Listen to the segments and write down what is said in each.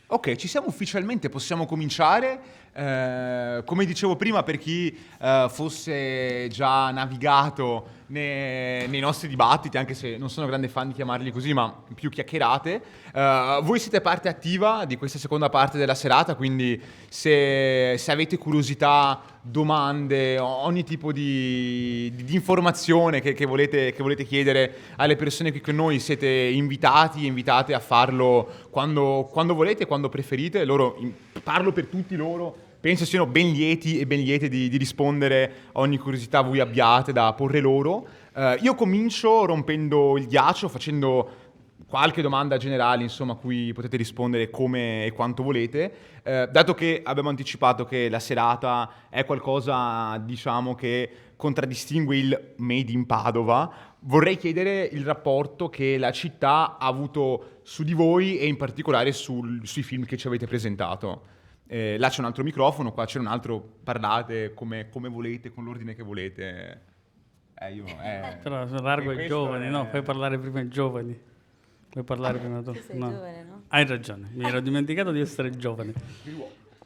Ok, ci siamo ufficialmente, possiamo cominciare. Come dicevo prima, per chi fosse già navigato nei nostri dibattiti, anche se non sono grande fan di chiamarli così, ma più chiacchierate, voi siete parte attiva di questa seconda parte della serata, quindi se avete curiosità, domande, ogni tipo di informazione che volete chiedere alle persone qui con noi, siete invitati e invitate a farlo quando volete, quando preferite. Parlo per tutti loro, penso siano ben lieti e ben liete di rispondere a ogni curiosità voi abbiate da porre loro. Io comincio rompendo il ghiaccio, facendo qualche domanda generale, insomma, a cui potete rispondere come e quanto volete. Dato che abbiamo anticipato che la serata è qualcosa, diciamo, che contraddistingue il Made in Padova, vorrei chiedere il rapporto che la città ha avuto su di voi e in particolare sui film che ci avete presentato. Là c'è un altro microfono, qua c'è un altro, parlate come volete, con l'ordine che volete. Però sono largo ai giovani, no? Fai parlare prima i giovani. Vuoi parlare prima tu? Tu sei No. giovane, no? Hai ragione, mi ero dimenticato di essere giovane.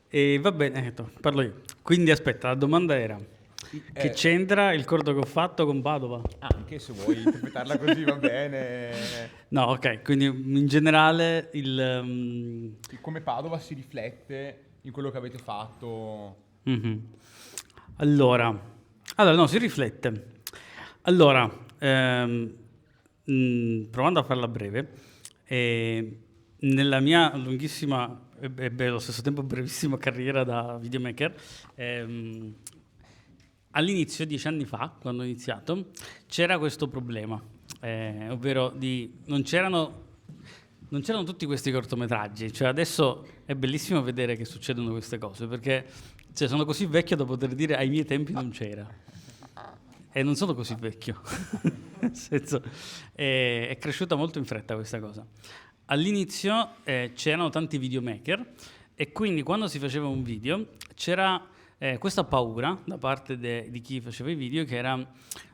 E va bene, parlo io. Quindi aspetta, la domanda era: che c'entra il corto che ho fatto con Padova? Anche se vuoi interpretarla così va bene. No, ok, quindi in generale Come Padova si riflette in quello che avete fatto. Mhm. Allora, no, si riflette. Allora, provando a farla breve, nella mia lunghissima e allo stesso tempo brevissima carriera da videomaker, all'inizio, 10 anni fa, quando ho iniziato, c'era questo problema, ovvero non c'erano tutti questi cortometraggi. Cioè adesso è bellissimo vedere che succedono queste cose, perché sono così vecchio da poter dire ai miei tempi non c'era. E non sono così vecchio. Nel senso, è cresciuta molto in fretta questa cosa. All'inizio c'erano tanti videomaker e quindi quando si faceva un video c'era questa paura da parte di chi faceva i video, che era: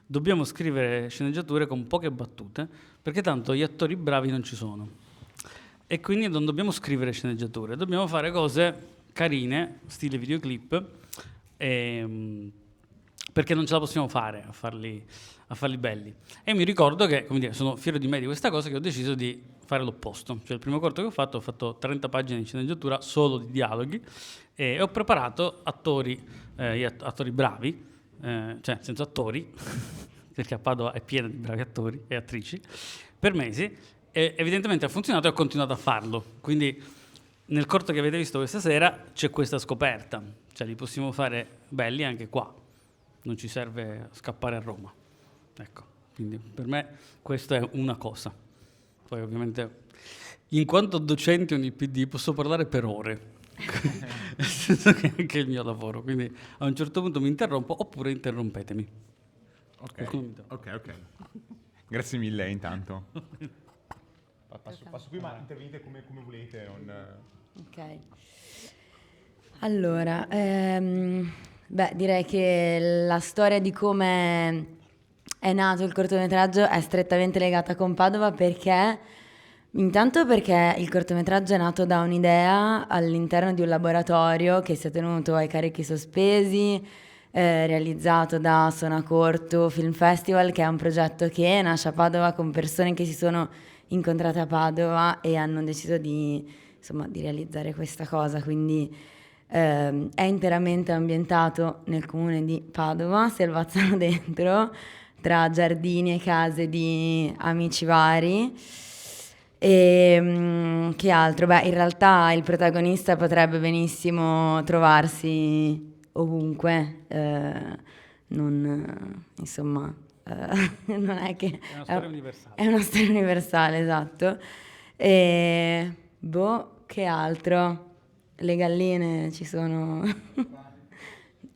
dobbiamo scrivere sceneggiature con poche battute perché tanto gli attori bravi non ci sono. E quindi non dobbiamo scrivere sceneggiature, dobbiamo fare cose carine, stile videoclip, perché non ce la possiamo fare a farli belli. E mi ricordo che, come dire, sono fiero di me di questa cosa, che ho deciso di fare l'opposto. Cioè il primo corto che ho fatto 30 pagine di sceneggiatura solo di dialoghi, e ho preparato attori bravi, cioè senza attori, perché a Padova è piena di bravi attori e attrici, per mesi. E evidentemente ha funzionato e ho continuato a farlo. Quindi nel corto che avete visto questa sera c'è questa scoperta, cioè li possiamo fare belli anche qua, non ci serve scappare a Roma. Ecco, quindi per me questa è una cosa. Poi ovviamente, in quanto docente UniPD, posso parlare per ore, nel senso che è anche il mio lavoro, quindi a un certo punto mi interrompo oppure interrompetemi. Ok. Grazie mille intanto. Passo qui, ma intervenite come volete. Ok. Allora, direi che la storia di come è nato il cortometraggio è strettamente legata con Padova, perché il cortometraggio è nato da un'idea all'interno di un laboratorio che si è tenuto ai Carichi Sospesi, realizzato da Sonacorto Film Festival, che è un progetto che nasce a Padova con persone che si sono incontrate a Padova e hanno deciso di realizzare questa cosa. Quindi è interamente ambientato nel comune di Padova, Selvazzano Dentro, tra giardini e case di amici vari. E che altro? In realtà il protagonista potrebbe benissimo trovarsi ovunque, non è che È una storia universale. è una storia universale, esatto. E che altro? Le galline ci sono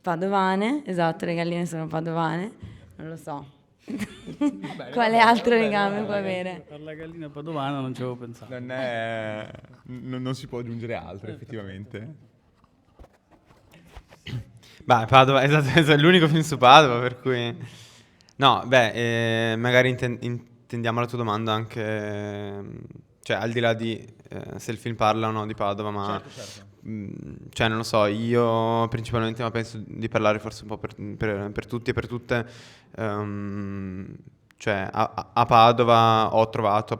padovane, esatto, le galline sono padovane, non lo so. Quale altro legame può avere? Per la gallina padovana non ci avevo pensato. Non si può aggiungere altro, effettivamente. Padova, esatto, è l'unico film su Padova, per cui... No, magari intendiamo la tua domanda anche... cioè al di là di se il film parla o no di Padova, ma cioè non lo so, io principalmente, ma penso di parlare forse un po' per tutti e per tutte, cioè a Padova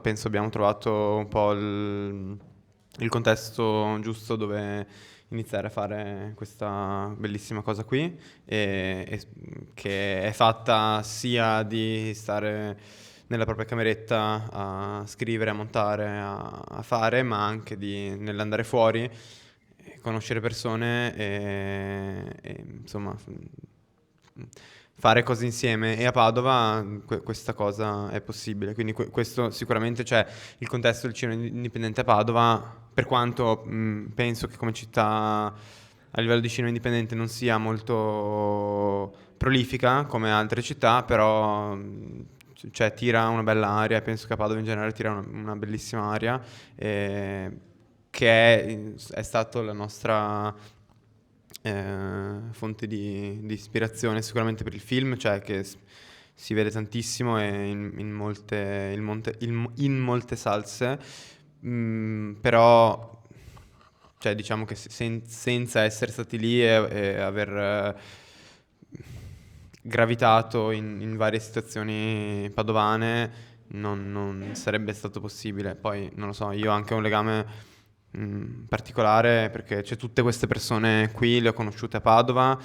penso abbiamo trovato un po' il contesto giusto dove iniziare a fare questa bellissima cosa qui, che è fatta sia di stare nella propria cameretta a scrivere, a montare, a fare, ma anche nell'andare fuori, conoscere persone e insomma fare cose insieme. E a Padova questa cosa è possibile, quindi questo sicuramente, cioè il contesto del cinema indipendente a Padova, per quanto penso che come città a livello di cinema indipendente non sia molto prolifica come altre città, però cioè tira una bella aria, e penso che a Padova in generale tira una bellissima aria, che è stato la nostra fonte di ispirazione sicuramente per il film, cioè che si vede tantissimo e in molte salse, però cioè diciamo che senza essere stati lì e aver gravitato in varie situazioni padovane non sarebbe stato possibile. Poi non lo so, io ho anche un legame particolare perché c'è tutte queste persone qui, le ho conosciute a Padova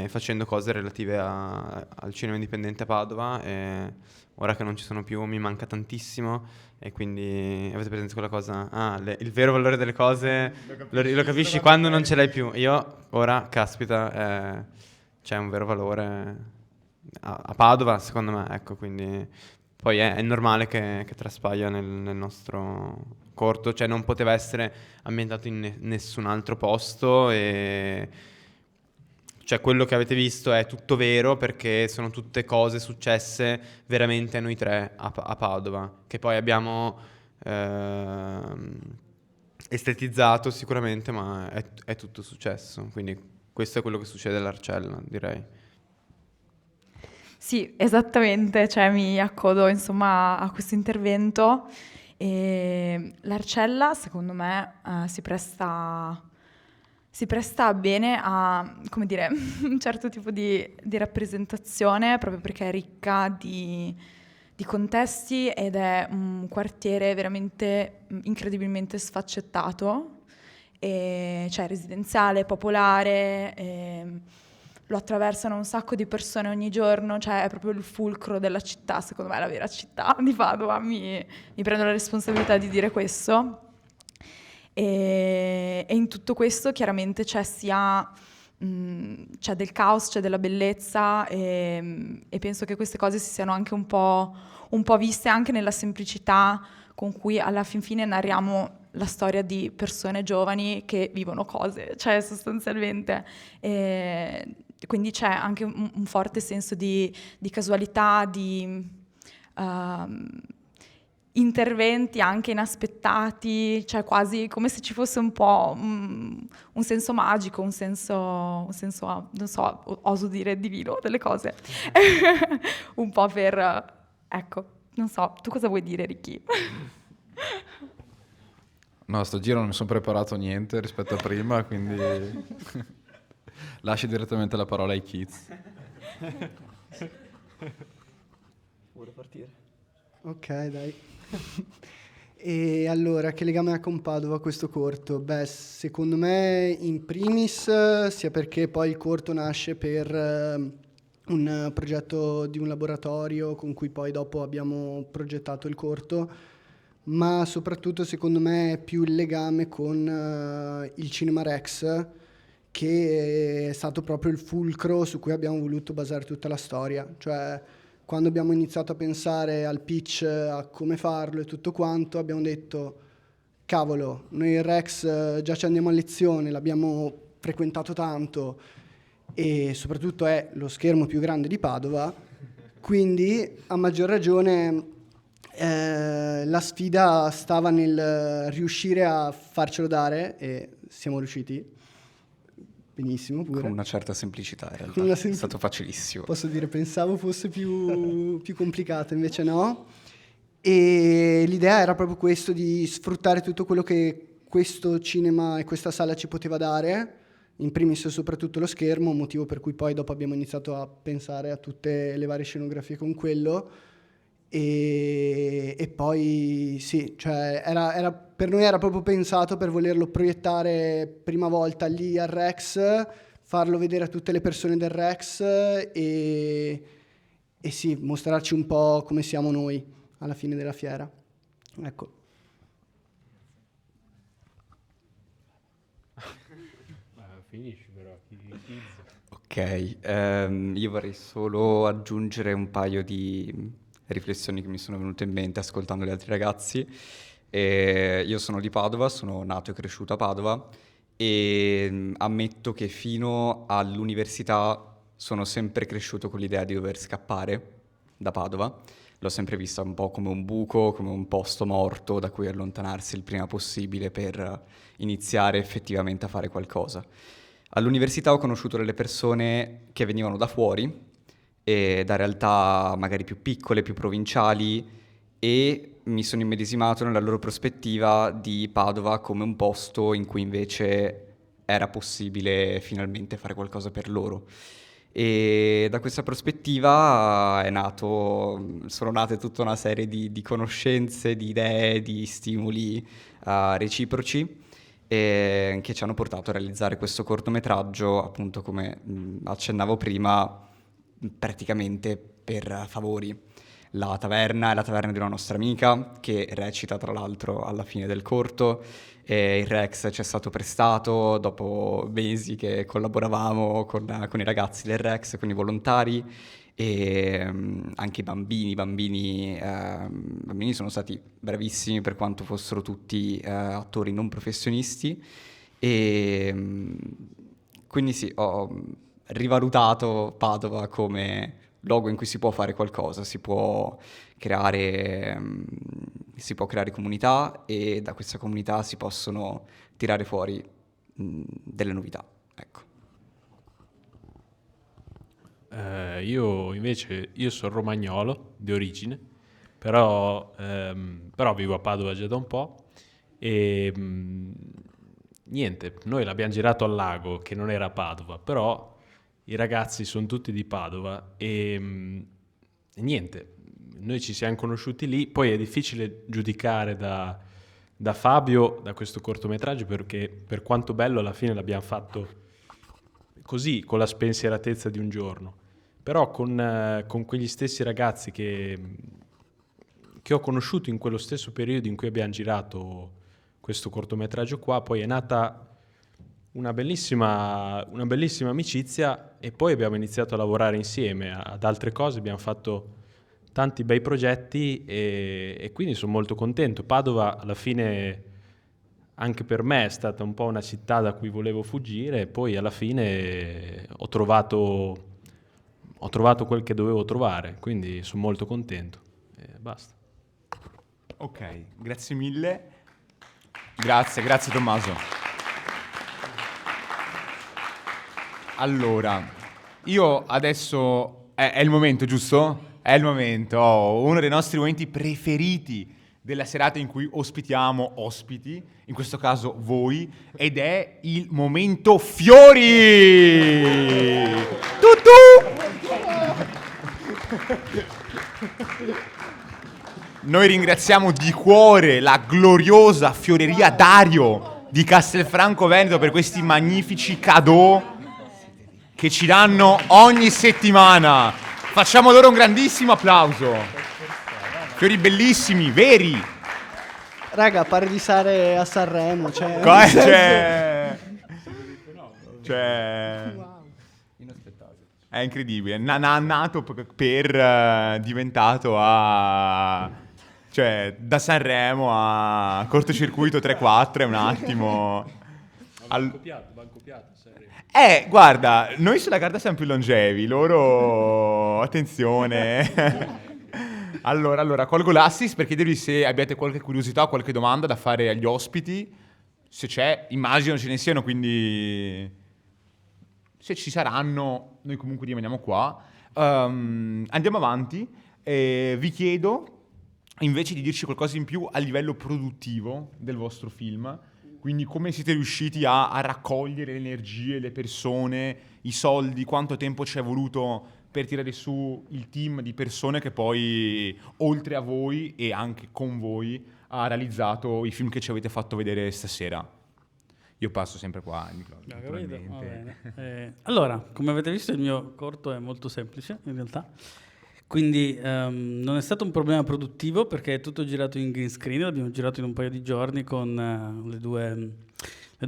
facendo cose relative al cinema indipendente a Padova, e ora che non ci sono più mi manca tantissimo. E quindi avete presente quella cosa? Il vero valore delle cose lo capisci quando non ce l'hai più. Io ora, caspita, c'è un vero valore a Padova, secondo me, ecco, quindi poi è normale che traspaia nel nostro corto, cioè non poteva essere ambientato in nessun altro posto, e cioè quello che avete visto è tutto vero perché sono tutte cose successe veramente a noi tre a Padova, che poi abbiamo estetizzato sicuramente, ma è tutto successo, quindi questo è quello che succede all'Arcella, direi. Sì, esattamente, cioè mi accodo insomma a questo intervento, e l'Arcella secondo me si presta bene a, come dire, un certo tipo di rappresentazione, proprio perché è ricca di contesti ed è un quartiere veramente incredibilmente sfaccettato, cioè residenziale, popolare, lo attraversano un sacco di persone ogni giorno, cioè è proprio il fulcro della città, secondo me è la vera città di Padova, mi prendo la responsabilità di dire questo. E in tutto questo chiaramente c'è del caos, c'è della bellezza, e penso che queste cose si siano anche un po' viste anche nella semplicità con cui alla fin fine narriamo la storia di persone giovani che vivono cose, cioè sostanzialmente. Quindi c'è anche un forte senso di casualità, di interventi anche inaspettati, cioè quasi come se ci fosse un po' un senso magico, un senso, non so, oso dire divino delle cose, un po' per, ecco, non so, tu cosa vuoi dire, Ricky? No, sto giro non mi sono preparato niente rispetto a prima, quindi lascio direttamente la parola ai kids. Vuole partire? Ok, dai. E allora, che legame ha con Padova questo corto? Beh, secondo me in primis sia perché poi il corto nasce per un progetto di un laboratorio con cui poi dopo abbiamo progettato il corto, ma soprattutto secondo me è più il legame con il Cinema Rex, che è stato proprio il fulcro su cui abbiamo voluto basare tutta la storia. Cioè, quando abbiamo iniziato a pensare al pitch, a come farlo e tutto quanto, abbiamo detto, cavolo, noi il Rex già ci andiamo a lezione, l'abbiamo frequentato tanto e soprattutto è lo schermo più grande di Padova, quindi a maggior ragione la sfida stava nel riuscire a farcelo dare, e siamo riusciti. Benissimo pure. Con una certa semplicità in realtà, è stato facilissimo. Posso dire, pensavo fosse più complicato, invece no. E l'idea era proprio questo, di sfruttare tutto quello che questo cinema e questa sala ci poteva dare, in primis e soprattutto lo schermo, motivo per cui poi dopo abbiamo iniziato a pensare a tutte le varie scenografie con quello. E poi sì, cioè per noi era proprio pensato per volerlo proiettare prima volta lì al Rex, farlo vedere a tutte le persone del Rex e sì, mostrarci un po' come siamo noi alla fine della fiera. Ecco. Finisci però, Ok, io vorrei solo aggiungere un paio di riflessioni che mi sono venute in mente ascoltando gli altri ragazzi. Io sono di Padova, sono nato e cresciuto a Padova e ammetto che fino all'università sono sempre cresciuto con l'idea di dover scappare da Padova. L'ho sempre vista un po' come un buco, come un posto morto da cui allontanarsi il prima possibile per iniziare effettivamente a fare qualcosa. All'università ho conosciuto delle persone che venivano da fuori e da realtà magari più piccole, più provinciali, e mi sono immedesimato nella loro prospettiva di Padova come un posto in cui invece era possibile finalmente fare qualcosa per loro. E da questa prospettiva sono nate tutta una serie di conoscenze, di idee, di stimoli reciproci che ci hanno portato a realizzare questo cortometraggio, appunto come accennavo prima, praticamente per favori. La taverna è la taverna di una nostra amica che recita tra l'altro alla fine del corto, e il Rex ci è stato prestato dopo mesi che collaboravamo con i ragazzi del Rex, con i volontari, e anche i bambini sono stati bravissimi per quanto fossero tutti attori non professionisti, e quindi sì, ho rivalutato Padova come luogo in cui si può fare qualcosa, si può creare comunità, e da questa comunità si possono tirare fuori delle novità, ecco. Io sono romagnolo di origine, però vivo a Padova già da un po', e niente, noi l'abbiamo girato al lago, che non era a Padova, però i ragazzi sono tutti di Padova e niente, noi ci siamo conosciuti lì. Poi è difficile giudicare da Fabio, da questo cortometraggio, perché per quanto bello alla fine l'abbiamo fatto così, con la spensieratezza di un giorno, però con quegli stessi ragazzi che ho conosciuto in quello stesso periodo in cui abbiamo girato questo cortometraggio qua, poi è nata una bellissima amicizia, e poi abbiamo iniziato a lavorare insieme ad altre cose, abbiamo fatto tanti bei progetti e quindi sono molto contento. Padova alla fine anche per me è stata un po' una città da cui volevo fuggire, e poi alla fine ho trovato quel che dovevo trovare, quindi sono molto contento e basta. Ok, grazie mille. Grazie Tommaso. Allora, io adesso è il momento, giusto? È il momento, uno dei nostri momenti preferiti della serata in cui ospitiamo ospiti, in questo caso voi, ed è il momento fiori! Noi ringraziamo di cuore la gloriosa Fioreria Dario di Castelfranco Veneto per questi magnifici cadeau che ci danno ogni settimana. Facciamo loro un grandissimo applauso. Fiori bellissimi, veri. Raga, pare di stare a Sanremo, cioè... È incredibile. Nato diventato cioè, da Sanremo a cortocircuito 3-4 è un attimo... Banco Piatto, guarda, noi sulla carta siamo più longevi, loro... Attenzione. Allora, colgo l'assist per chiedervi se abbiate qualche curiosità o qualche domanda da fare agli ospiti. Se c'è, immagino ce ne siano, quindi... Se ci saranno, noi comunque rimaniamo qua. Andiamo avanti. Vi chiedo invece di dirci qualcosa in più a livello produttivo del vostro film. Quindi come siete riusciti a raccogliere le energie, le persone, i soldi, quanto tempo ci è voluto per tirare su il team di persone che poi, oltre a voi e anche con voi, ha realizzato i film che ci avete fatto vedere stasera. Io passo sempre qua il microfono. Ho capito? Va naturalmente. bene. Allora, come avete visto, il mio corto è molto semplice in realtà. Quindi non è stato un problema produttivo perché è tutto girato in green screen, l'abbiamo girato in un paio di giorni con le due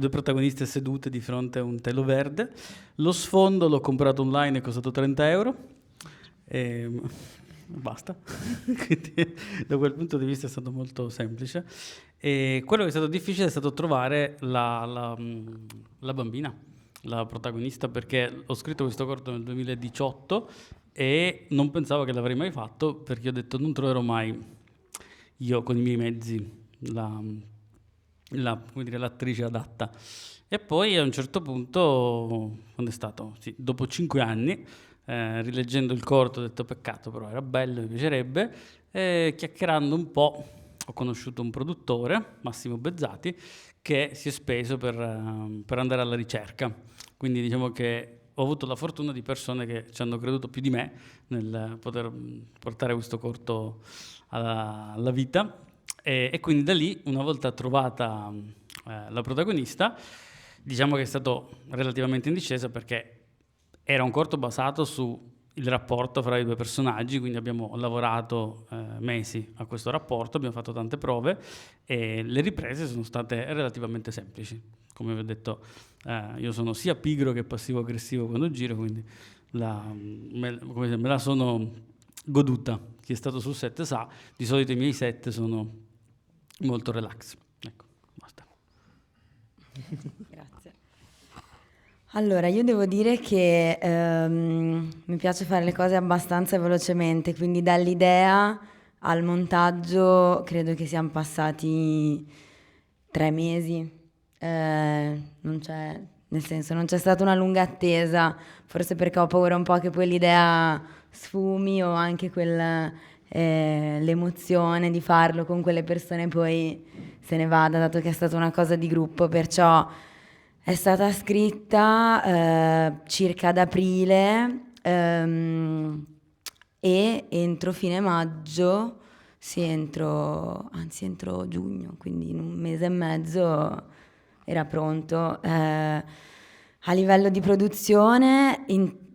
protagoniste sedute di fronte a un telo verde. Lo sfondo l'ho comprato online, è costato 30 euro e basta. Quindi da quel punto di vista è stato molto semplice. E quello che è stato difficile è stato trovare la bambina, la protagonista, perché ho scritto questo corto nel 2018 e non pensavo che l'avrei mai fatto, perché ho detto non troverò mai io con i miei mezzi come dire, l'attrice adatta. E poi a un certo punto, quando è stato? Sì, dopo 5 anni, rileggendo il corto ho detto peccato, però era bello, mi piacerebbe, e chiacchierando un po' ho conosciuto un produttore, Massimo Bezzati, che si è speso per andare alla ricerca. Quindi diciamo che ho avuto la fortuna di persone che ci hanno creduto più di me nel poter portare questo corto alla vita. E quindi da lì, una volta trovata la protagonista, diciamo che è stato relativamente in discesa perché era un corto basato su il rapporto fra i due personaggi, quindi abbiamo lavorato mesi a questo rapporto, abbiamo fatto tante prove e le riprese sono state relativamente semplici. Come vi ho detto, io sono sia pigro che passivo-aggressivo quando giro, quindi me la sono goduta. Chi è stato sul set sa, di solito i miei set sono molto relax. Ecco, basta. Grazie. Allora, io devo dire che mi piace fare le cose abbastanza velocemente, quindi dall'idea al montaggio credo che siano passati 3 mesi. Non c'è stata una lunga attesa, forse perché ho paura un po' che poi l'idea sfumi o anche l'emozione di farlo con quelle persone poi se ne vada, dato che è stata una cosa di gruppo, perciò è stata scritta circa ad aprile e entro fine maggio, entro giugno, quindi in un mese e mezzo era pronto. A livello di produzione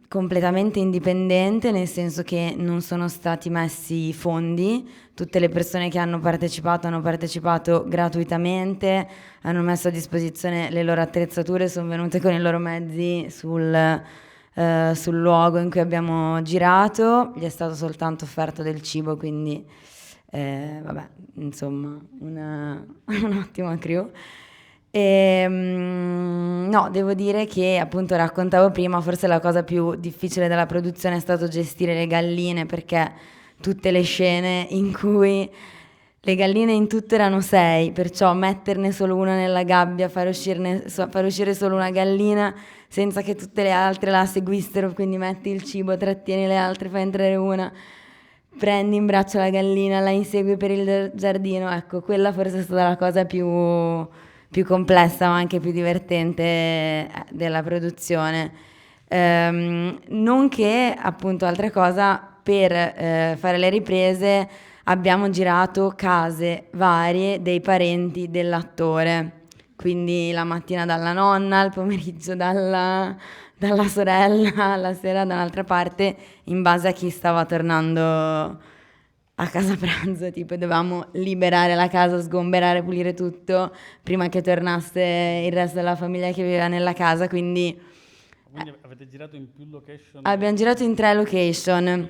completamente indipendente, nel senso che non sono stati messi fondi, tutte le persone che hanno partecipato gratuitamente, hanno messo a disposizione le loro attrezzature, sono venute con i loro mezzi sul luogo in cui abbiamo girato, gli è stato soltanto offerto del cibo, quindi vabbè, insomma, un'ottima crew. No, devo dire che appunto raccontavo prima, forse la cosa più difficile della produzione è stato gestire le galline, perché tutte le scene in cui le galline in tutto erano 6, perciò metterne solo una nella gabbia, far uscire solo una gallina senza che tutte le altre la seguissero, quindi metti il cibo, trattieni le altre, fai entrare una, prendi in braccio la gallina, la insegui per il giardino, ecco, quella forse è stata la cosa più complessa ma anche più divertente della produzione. Non che appunto altra cosa, per fare le riprese abbiamo girato case varie dei parenti dell'attore, quindi la mattina dalla nonna, il pomeriggio dalla sorella, la sera da un'altra parte, in base a chi stava tornando a casa pranzo, tipo dovevamo liberare la casa, sgomberare, pulire tutto prima che tornasse il resto della famiglia che viveva nella casa, quindi avete girato in più location? Abbiamo girato in 3 location.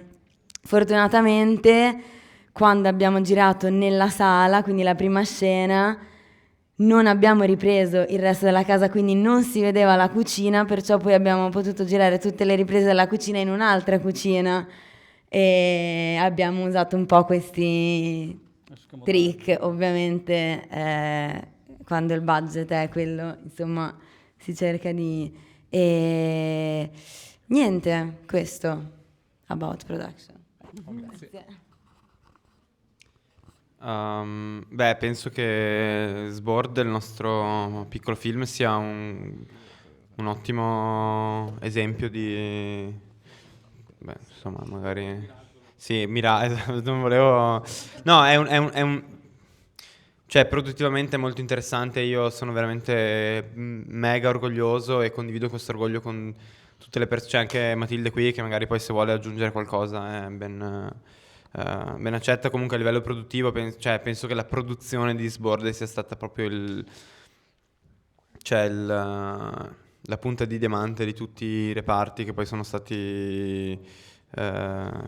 Fortunatamente quando abbiamo girato nella sala, quindi la prima scena, non abbiamo ripreso il resto della casa, quindi non si vedeva la cucina, perciò poi abbiamo potuto girare tutte le riprese della cucina in un'altra cucina. E abbiamo usato un po' questi trick, ovviamente quando il budget è quello, insomma, si cerca di... E niente, questo about production. Grazie. Beh, penso che Sboard, il nostro piccolo film, sia un ottimo esempio di... Beh, insomma, magari... Sì, non volevo... No, cioè, produttivamente è molto interessante. Io sono veramente mega orgoglioso e condivido questo orgoglio con tutte le persone. C'è anche Matilde qui che magari poi se vuole aggiungere qualcosa è ben accetta. Comunque a livello produttivo penso che la produzione di Sboard sia stata proprio la punta di diamante di tutti i reparti che poi sono stati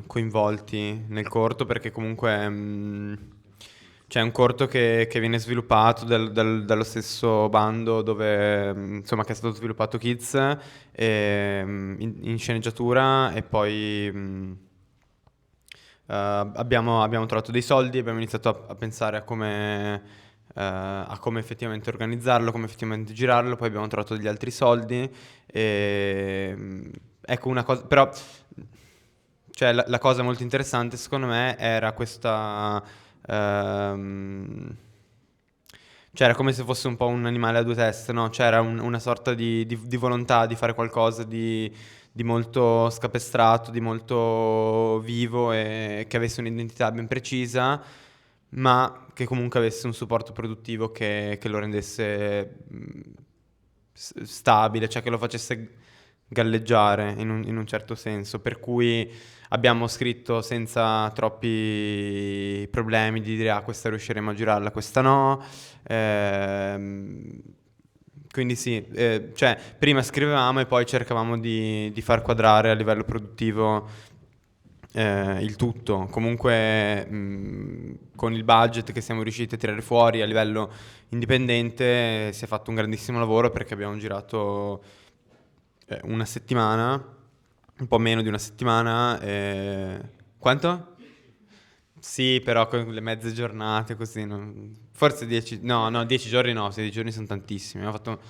coinvolti nel corto, perché comunque c'è un corto che viene sviluppato dallo stesso bando dove, insomma, che è stato sviluppato Kids, in sceneggiatura, e poi abbiamo trovato dei soldi, abbiamo iniziato a pensare a come effettivamente organizzarlo, come effettivamente girarlo, poi abbiamo trovato degli altri soldi ecco una cosa, però cioè la cosa molto interessante secondo me era questa c'era come se fosse un po' un animale a due teste, no? C'era una sorta di volontà di fare qualcosa di molto scapestrato, di molto vivo e che avesse un'identità ben precisa, ma che comunque avesse un supporto produttivo che lo rendesse stabile, cioè che lo facesse galleggiare in un certo senso. Per cui abbiamo scritto senza troppi problemi di dire questa riusciremo a girarla, questa no. Quindi sì, cioè prima scrivevamo e poi cercavamo di far quadrare a livello produttivo il tutto. Comunque con il budget che siamo riusciti a tirare fuori a livello indipendente si è fatto un grandissimo lavoro, perché abbiamo girato una settimana, un po' meno di una settimana. Quanto? Sì, però con le mezze giornate così, forse 10, no, 10 giorni no, 16 giorni sono tantissimi. Abbiamo fatto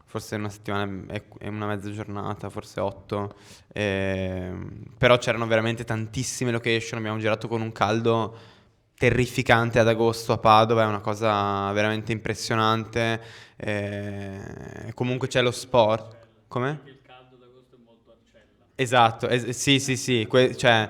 forse una settimana e una mezza giornata, forse 8. Però c'erano veramente tantissime location, abbiamo girato con un caldo terrificante ad agosto a Padova, è una cosa veramente impressionante. Comunque c'è lo sport. Come? Il caldo d'agosto è molto Arcella. Esatto, sì, cioè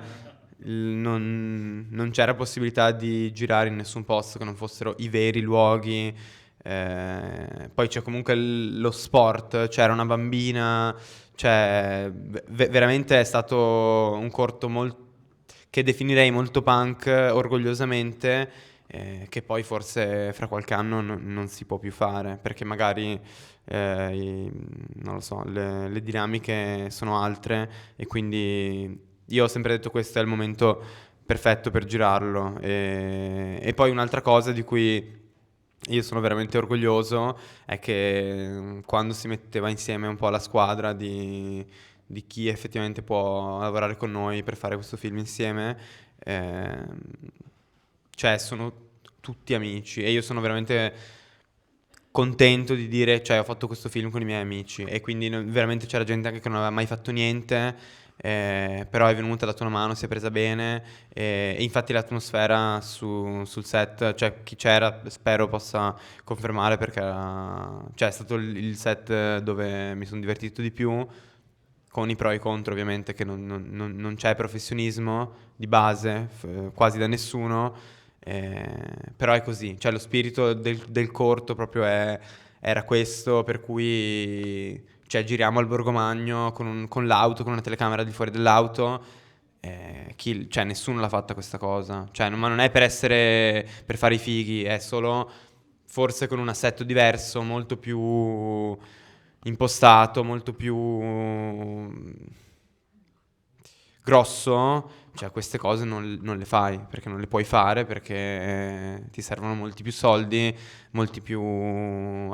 non c'era possibilità di girare in nessun posto che non fossero i veri luoghi. Poi c'è comunque lo sport, c'era una bambina, cioè veramente è stato un corto che definirei molto punk, orgogliosamente, che poi forse fra qualche anno non si può più fare, perché magari non lo so, le dinamiche sono altre, e quindi io ho sempre detto questo è il momento perfetto per girarlo. E poi un'altra cosa di cui io sono veramente orgoglioso è che quando si metteva insieme un po' la squadra di chi effettivamente può lavorare con noi per fare questo film insieme, cioè sono tutti amici, e io sono veramente contento di dire, cioè ho fatto questo film con i miei amici, e quindi veramente c'era gente anche che non aveva mai fatto niente, però è venuta, ha dato una mano, si è presa bene, e infatti l'atmosfera sul set, cioè chi c'era spero possa confermare, perché cioè, è stato il set dove mi sono divertito di più, con i pro e i contro ovviamente, che non c'è professionismo di base, quasi da nessuno. Però è così, cioè lo spirito del corto proprio era questo, per cui cioè, giriamo al Borgomagno con l'auto, con una telecamera di fuori dell'auto, cioè nessuno l'ha fatta questa cosa, cioè, ma non è per fare i fighi, è solo forse con un assetto diverso, molto più impostato, molto più grosso, cioè queste cose non le fai, perché non le puoi fare, perché ti servono molti più soldi, molte più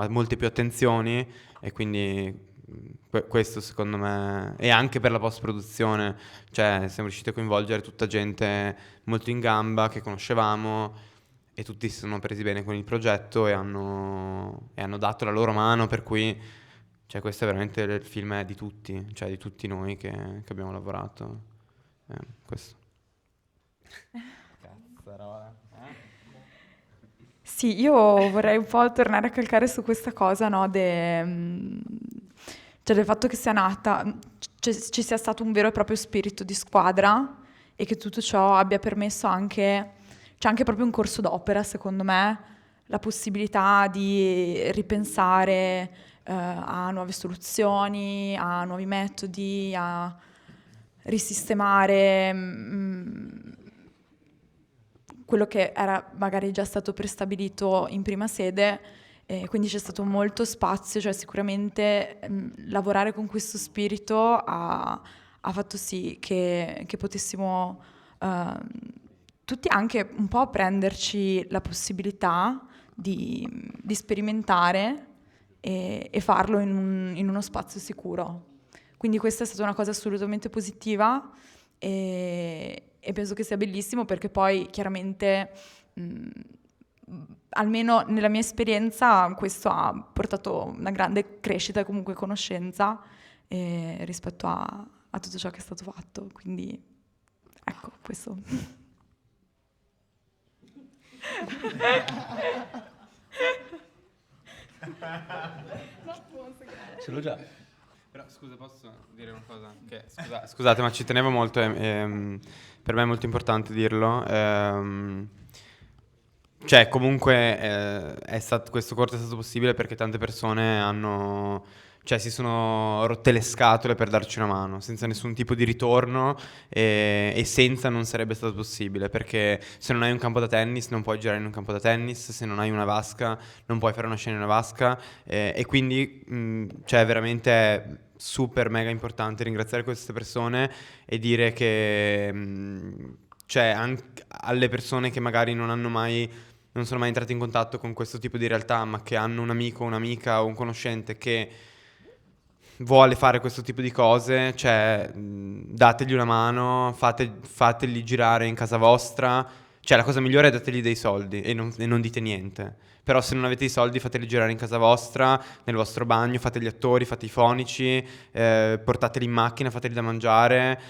attenzioni, e quindi questo secondo me, e anche per la post-produzione, cioè siamo riusciti a coinvolgere tutta gente molto in gamba che conoscevamo, e tutti si sono presi bene con il progetto e hanno dato la loro mano, per cui cioè, questo è veramente il film è di tutti, cioè di tutti noi che abbiamo lavorato. Questo. Cazzarola. Sì, io vorrei un po' tornare a calcare su questa cosa, no, cioè del fatto che sia nata, ci sia stato un vero e proprio spirito di squadra e che tutto ciò abbia permesso anche, c'è anche proprio un corso d'opera, secondo me, la possibilità di ripensare a nuove soluzioni, a nuovi metodi, a risistemare quello che era magari già stato prestabilito in prima sede, quindi c'è stato molto spazio, cioè sicuramente lavorare con questo spirito ha fatto sì che potessimo tutti anche un po' prenderci la possibilità di sperimentare e farlo in uno spazio sicuro. Quindi questa è stata una cosa assolutamente positiva e penso che sia bellissimo perché poi chiaramente, almeno nella mia esperienza, questo ha portato una grande crescita e comunque conoscenza rispetto a tutto ciò che è stato fatto. Quindi ecco, questo. Ce l'ho già. Però scusa, posso dire una cosa? Scusate, ma ci tenevo molto, per me è molto importante dirlo. Cioè, comunque, questo corto è stato possibile perché tante persone si sono rotte le scatole per darci una mano, senza nessun tipo di ritorno e senza non sarebbe stato possibile, perché se non hai un campo da tennis non puoi girare in un campo da tennis, se non hai una vasca non puoi fare una scena in una vasca e quindi veramente super mega importante ringraziare queste persone e dire che anche alle persone che magari non sono mai entrate in contatto con questo tipo di realtà, ma che hanno un amico, un'amica o un conoscente che vuole fare questo tipo di cose, dategli una mano, fategli girare in casa vostra. La cosa migliore è dategli dei soldi e non dite niente. Però se non avete i soldi fateli girare in casa vostra, nel vostro bagno, fate gli attori, fate i fonici, portateli in macchina, fateli da mangiare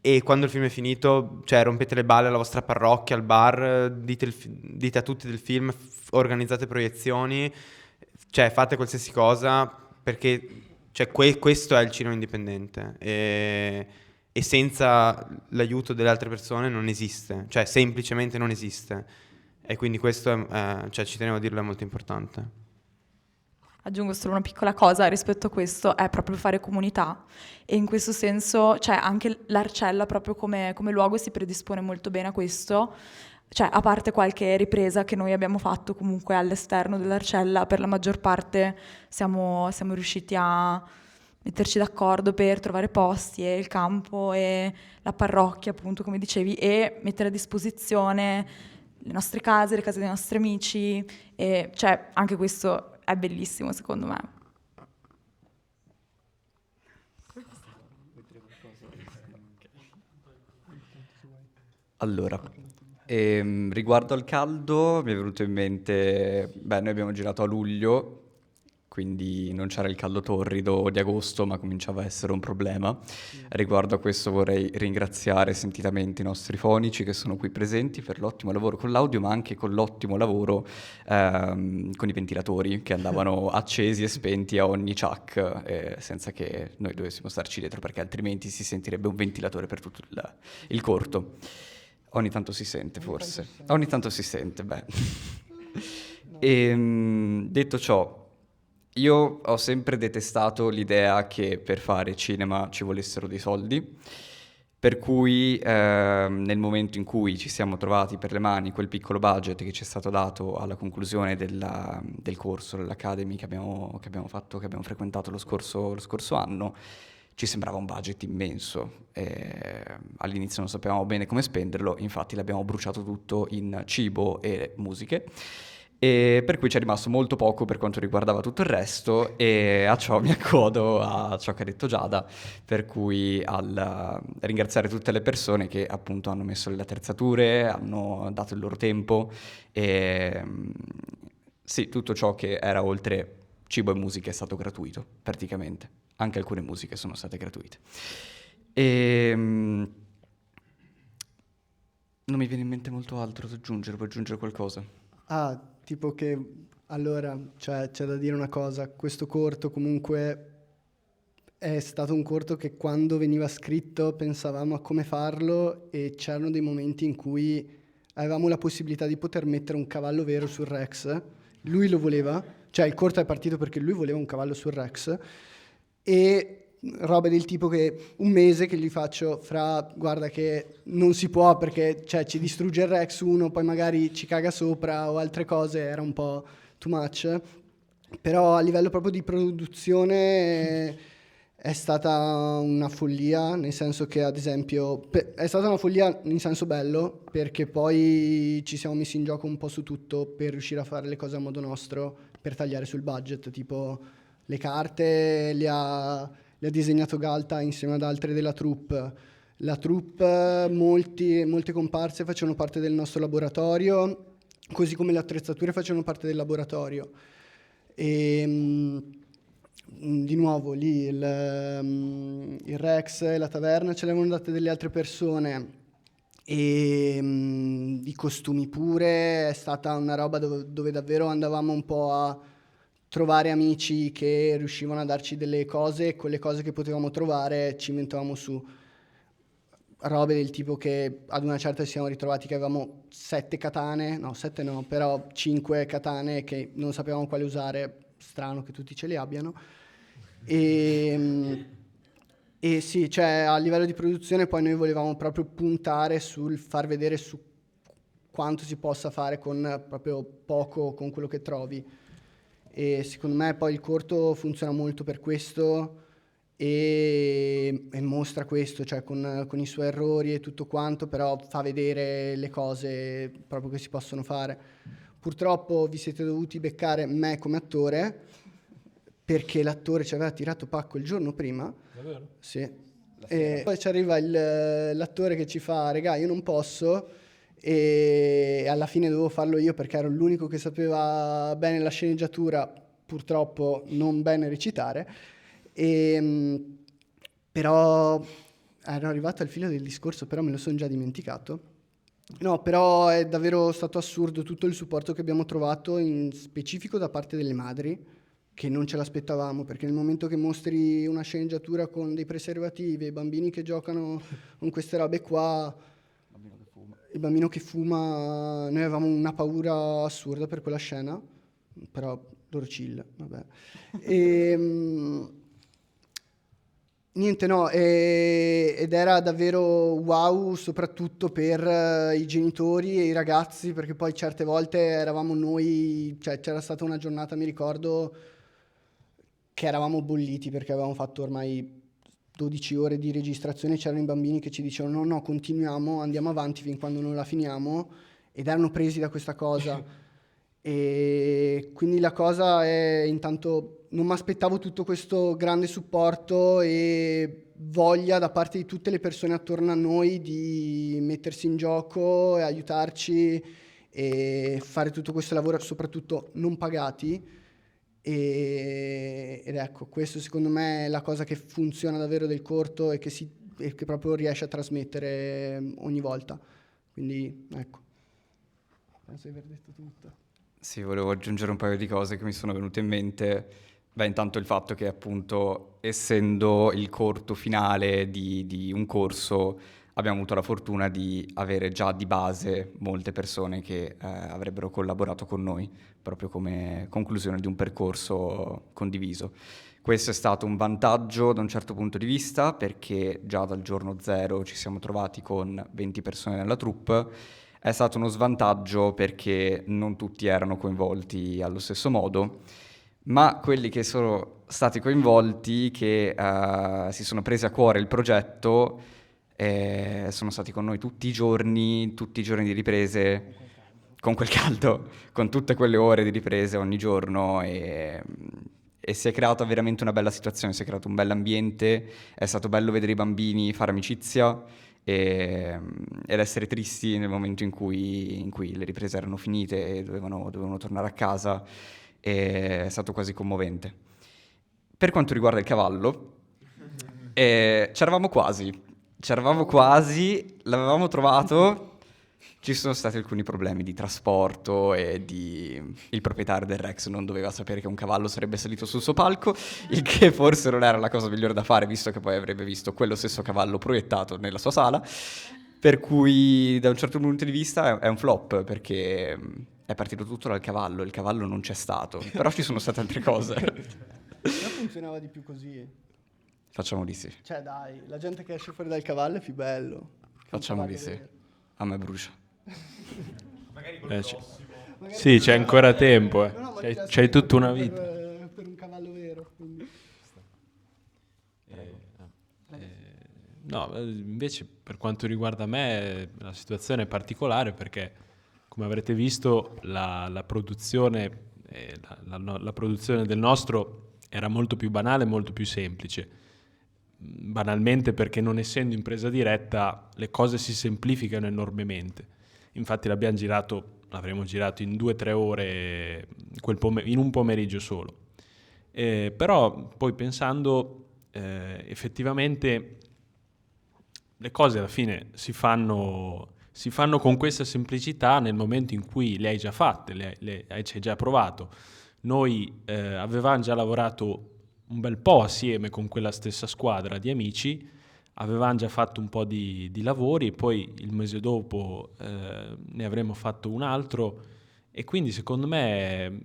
e quando il film è finito, rompete le balle alla vostra parrocchia, al bar, dite a tutti del film, organizzate proiezioni, fate qualsiasi cosa perché questo è il cinema indipendente e senza l'aiuto delle altre persone non esiste, semplicemente non esiste. E quindi questo ci tenevo a dirlo, è molto importante. Aggiungo solo una piccola cosa rispetto a questo, è proprio fare comunità e in questo senso anche l'Arcella proprio come luogo si predispone molto bene a questo, a parte qualche ripresa che noi abbiamo fatto comunque all'esterno dell'Arcella, per la maggior parte siamo riusciti a metterci d'accordo per trovare posti e il campo e la parrocchia appunto come dicevi e mettere a disposizione le nostre case, le case dei nostri amici e anche questo è bellissimo secondo me. Allora, riguardo al caldo mi è venuto in mente, noi abbiamo girato a luglio, quindi non c'era il caldo torrido di agosto, ma cominciava a essere un problema. Riguardo a questo vorrei ringraziare sentitamente i nostri fonici che sono qui presenti per l'ottimo lavoro con l'audio, ma anche con l'ottimo lavoro con i ventilatori che andavano accesi e spenti a ogni ciak, senza che noi dovessimo starci dietro, perché altrimenti si sentirebbe un ventilatore per tutto il corto. Ogni tanto si sente, forse. Ogni tanto si sente, beh. Detto ciò, io ho sempre detestato l'idea che per fare cinema ci volessero dei soldi, per cui nel momento in cui ci siamo trovati per le mani quel piccolo budget che ci è stato dato alla conclusione del corso, dell'Academy che abbiamo frequentato lo scorso anno, ci sembrava un budget immenso. All'inizio non sapevamo bene come spenderlo, infatti l'abbiamo bruciato tutto in cibo e musiche. E per cui ci è rimasto molto poco per quanto riguardava tutto il resto e a ciò mi accodo a ciò che ha detto Giada, per cui al ringraziare tutte le persone che appunto hanno messo le attrezzature, hanno dato il loro tempo e sì, tutto ciò che era oltre cibo e musica è stato gratuito praticamente, anche alcune musiche sono state gratuite. Non mi viene in mente molto altro da aggiungere, puoi aggiungere qualcosa? tipo che, allora, cioè, c'è da dire una cosa, questo corto comunque è stato un corto che quando veniva scritto pensavamo a come farlo e c'erano dei momenti in cui avevamo la possibilità di poter mettere un cavallo vero sul Rex, lui lo voleva, cioè il corto è partito perché lui voleva un cavallo sul Rex e robe del tipo che un mese che gli faccio guarda che non si può perché cioè, ci distrugge il Rex uno, poi magari ci caga sopra o altre cose, era un po' too much, però a livello proprio di produzione è stata una follia, nel senso che ad esempio è stata una follia in senso bello perché poi ci siamo messi in gioco un po' su tutto per riuscire a fare le cose a modo nostro, per tagliare sul budget, tipo le carte le ha disegnato Galta insieme ad altre della troupe. La troupe, molte comparse facevano parte del nostro laboratorio, così come le attrezzature facevano parte del laboratorio. E di nuovo lì il Rex e la taverna ce le avevano date delle altre persone e i costumi pure, è stata una roba dove davvero andavamo un po' a trovare amici che riuscivano a darci delle cose e con le cose che potevamo trovare ci inventavamo su robe del tipo che ad una certa ci siamo ritrovati che avevamo 7 katane, no 7 no, però 5 katane che non sapevamo quale usare, strano che tutti ce li abbiano. E sì, cioè a livello di produzione poi noi volevamo proprio puntare sul far vedere su quanto si possa fare con proprio poco, con quello che trovi. E secondo me poi il corto funziona molto per questo e mostra questo, cioè con i suoi errori e tutto quanto, però fa vedere le cose proprio che si possono fare. Purtroppo vi siete dovuti beccare me come attore, perché l'attore ci aveva tirato pacco il giorno prima. Davvero? Sì. E poi ci arriva l'attore che ci fa, regà, io non posso, e alla fine dovevo farlo io perché ero l'unico che sapeva bene la sceneggiatura, purtroppo non bene recitare. Però ero arrivato al filo del discorso, però me lo sono già dimenticato. No, però è davvero stato assurdo tutto il supporto che abbiamo trovato, in specifico da parte delle madri, che non ce l'aspettavamo, perché nel momento che mostri una sceneggiatura con dei preservativi, i bambini che giocano con queste robe qua, il bambino che fuma, noi avevamo una paura assurda per quella scena, però loro chill, vabbè. Niente, no, ed era davvero wow, soprattutto per i genitori e i ragazzi, perché poi certe volte eravamo noi, cioè c'era stata una giornata, mi ricordo, che eravamo bolliti perché avevamo fatto ormai 12 ore di registrazione, c'erano i bambini che ci dicevano no, continuiamo, andiamo avanti fin quando non la finiamo, ed erano presi da questa cosa. E quindi la cosa è, intanto non mi aspettavo tutto questo grande supporto e voglia da parte di tutte le persone attorno a noi di mettersi in gioco e aiutarci e fare tutto questo lavoro, soprattutto non pagati. Ed ecco, questo secondo me è la cosa che funziona davvero del corto e che proprio riesce a trasmettere ogni volta. Quindi ecco, penso di aver detto tutto. Sì, volevo aggiungere un paio di cose che mi sono venute in mente. Beh, intanto il fatto che appunto, essendo il corto finale di un corso, abbiamo avuto la fortuna di avere già di base molte persone che avrebbero collaborato con noi, proprio come conclusione di un percorso condiviso. Questo è stato un vantaggio da un certo punto di vista, perché già dal giorno zero ci siamo trovati con 20 persone nella troupe. È stato uno svantaggio perché non tutti erano coinvolti allo stesso modo, ma quelli che sono stati coinvolti, che si sono presi a cuore il progetto, sono stati con noi tutti i giorni di riprese, con quel caldo, con tutte quelle ore di riprese ogni giorno, e si è creata veramente una bella situazione, si è creato un bell'ambiente, è stato bello vedere i bambini fare amicizia ed essere tristi nel momento in cui le riprese erano finite e dovevano tornare a casa. È stato quasi commovente. Per quanto riguarda il cavallo, c'eravamo quasi, l'avevamo trovato, Ci sono stati alcuni problemi di trasporto e il proprietario del Rex non doveva sapere che un cavallo sarebbe salito sul suo palco, il che forse non era la cosa migliore da fare, visto che poi avrebbe visto quello stesso cavallo proiettato nella sua sala, per cui da un certo punto di vista è un flop, perché è partito tutto dal cavallo, il cavallo non c'è stato, però ci sono state altre cose. Però funzionava di più così. Facciamo di sì, Cioè dai, la gente che esce fuori dal cavallo è più bello. facciamo Un di cavallo sì. vero. A me brucia. Sì, c'è ancora tempo. No, no, ma ti C'hai tutta una per- vita. Per un cavallo vero. Quindi. No, invece per quanto riguarda me la situazione è particolare perché, come avrete visto, la produzione, la produzione del nostro era molto più banale, molto più semplice. Banalmente perché non essendo in presa diretta le cose si semplificano enormemente. Infatti l'avremmo girato in 2-3 ore in un pomeriggio solo. Però poi pensando effettivamente le cose alla fine si fanno con questa semplicità nel momento in cui le hai già fatte, ci hai già provato. Noi avevamo già lavorato un bel po' assieme con quella stessa squadra di amici, avevamo già fatto un po' di lavori, poi il mese dopo ne avremmo fatto un altro e quindi secondo me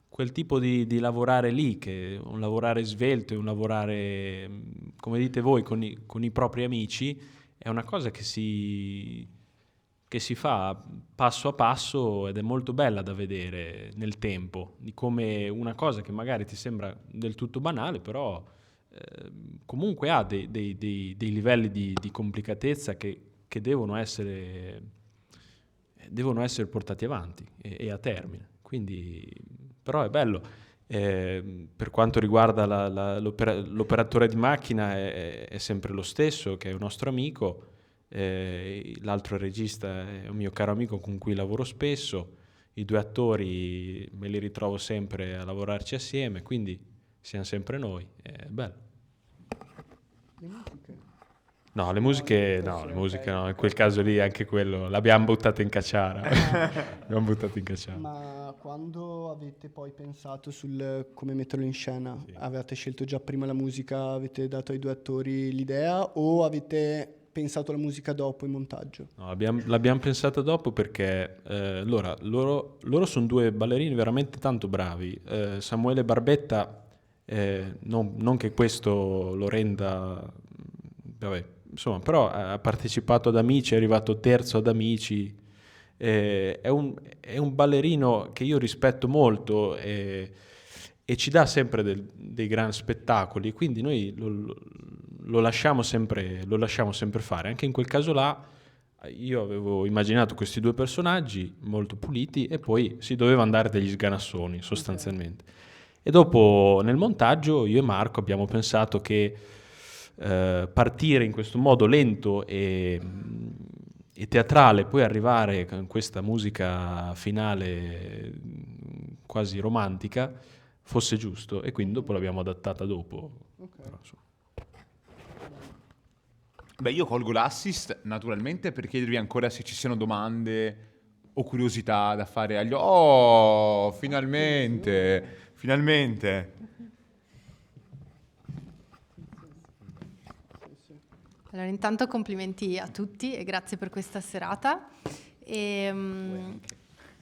quel tipo di lavorare lì, che è un lavorare svelto, è un lavorare, come dite voi, con i propri amici, è una cosa che si fa passo a passo ed è molto bella da vedere nel tempo, di come una cosa che magari ti sembra del tutto banale, però comunque ha dei livelli di complicatezza che devono essere portati avanti e a termine. Quindi, però è bello. Per quanto riguarda l'operatore di macchina è sempre lo stesso, che è un nostro amico. L'altro regista è un mio caro amico con cui lavoro spesso, i 2 attori me li ritrovo sempre a lavorarci assieme, quindi siamo sempre noi, è bello. Le musiche? No, le musiche no, in quel caso lì anche quello l'abbiamo buttato in cacciara. L'abbiamo buttato in cacciara. Ma quando avete poi pensato sul come metterlo in scena, avete scelto già prima la musica, avete dato ai 2 attori l'idea o avete pensato alla musica dopo in montaggio? No, l'abbiamo pensata dopo perché allora, loro sono 2 ballerini veramente tanto bravi. Samuele Barbetta, non che questo lo renda, vabbè, insomma, però ha partecipato ad Amici, è arrivato terzo ad Amici. È un ballerino che io rispetto molto e ci dà sempre dei grandi spettacoli, quindi noi lo lasciamo sempre fare. Anche in quel caso là io avevo immaginato questi 2 personaggi molto puliti e poi si doveva andare degli sganassoni sostanzialmente. E dopo nel montaggio io e Marco abbiamo pensato che partire in questo modo lento e teatrale, poi arrivare con questa musica finale quasi romantica fosse giusto, e quindi dopo l'abbiamo adattata dopo. Però, Beh, io colgo l'assist naturalmente per chiedervi ancora se ci siano domande o curiosità da fare agli... Oh, finalmente, finalmente. Allora, intanto complimenti a tutti e grazie per questa serata.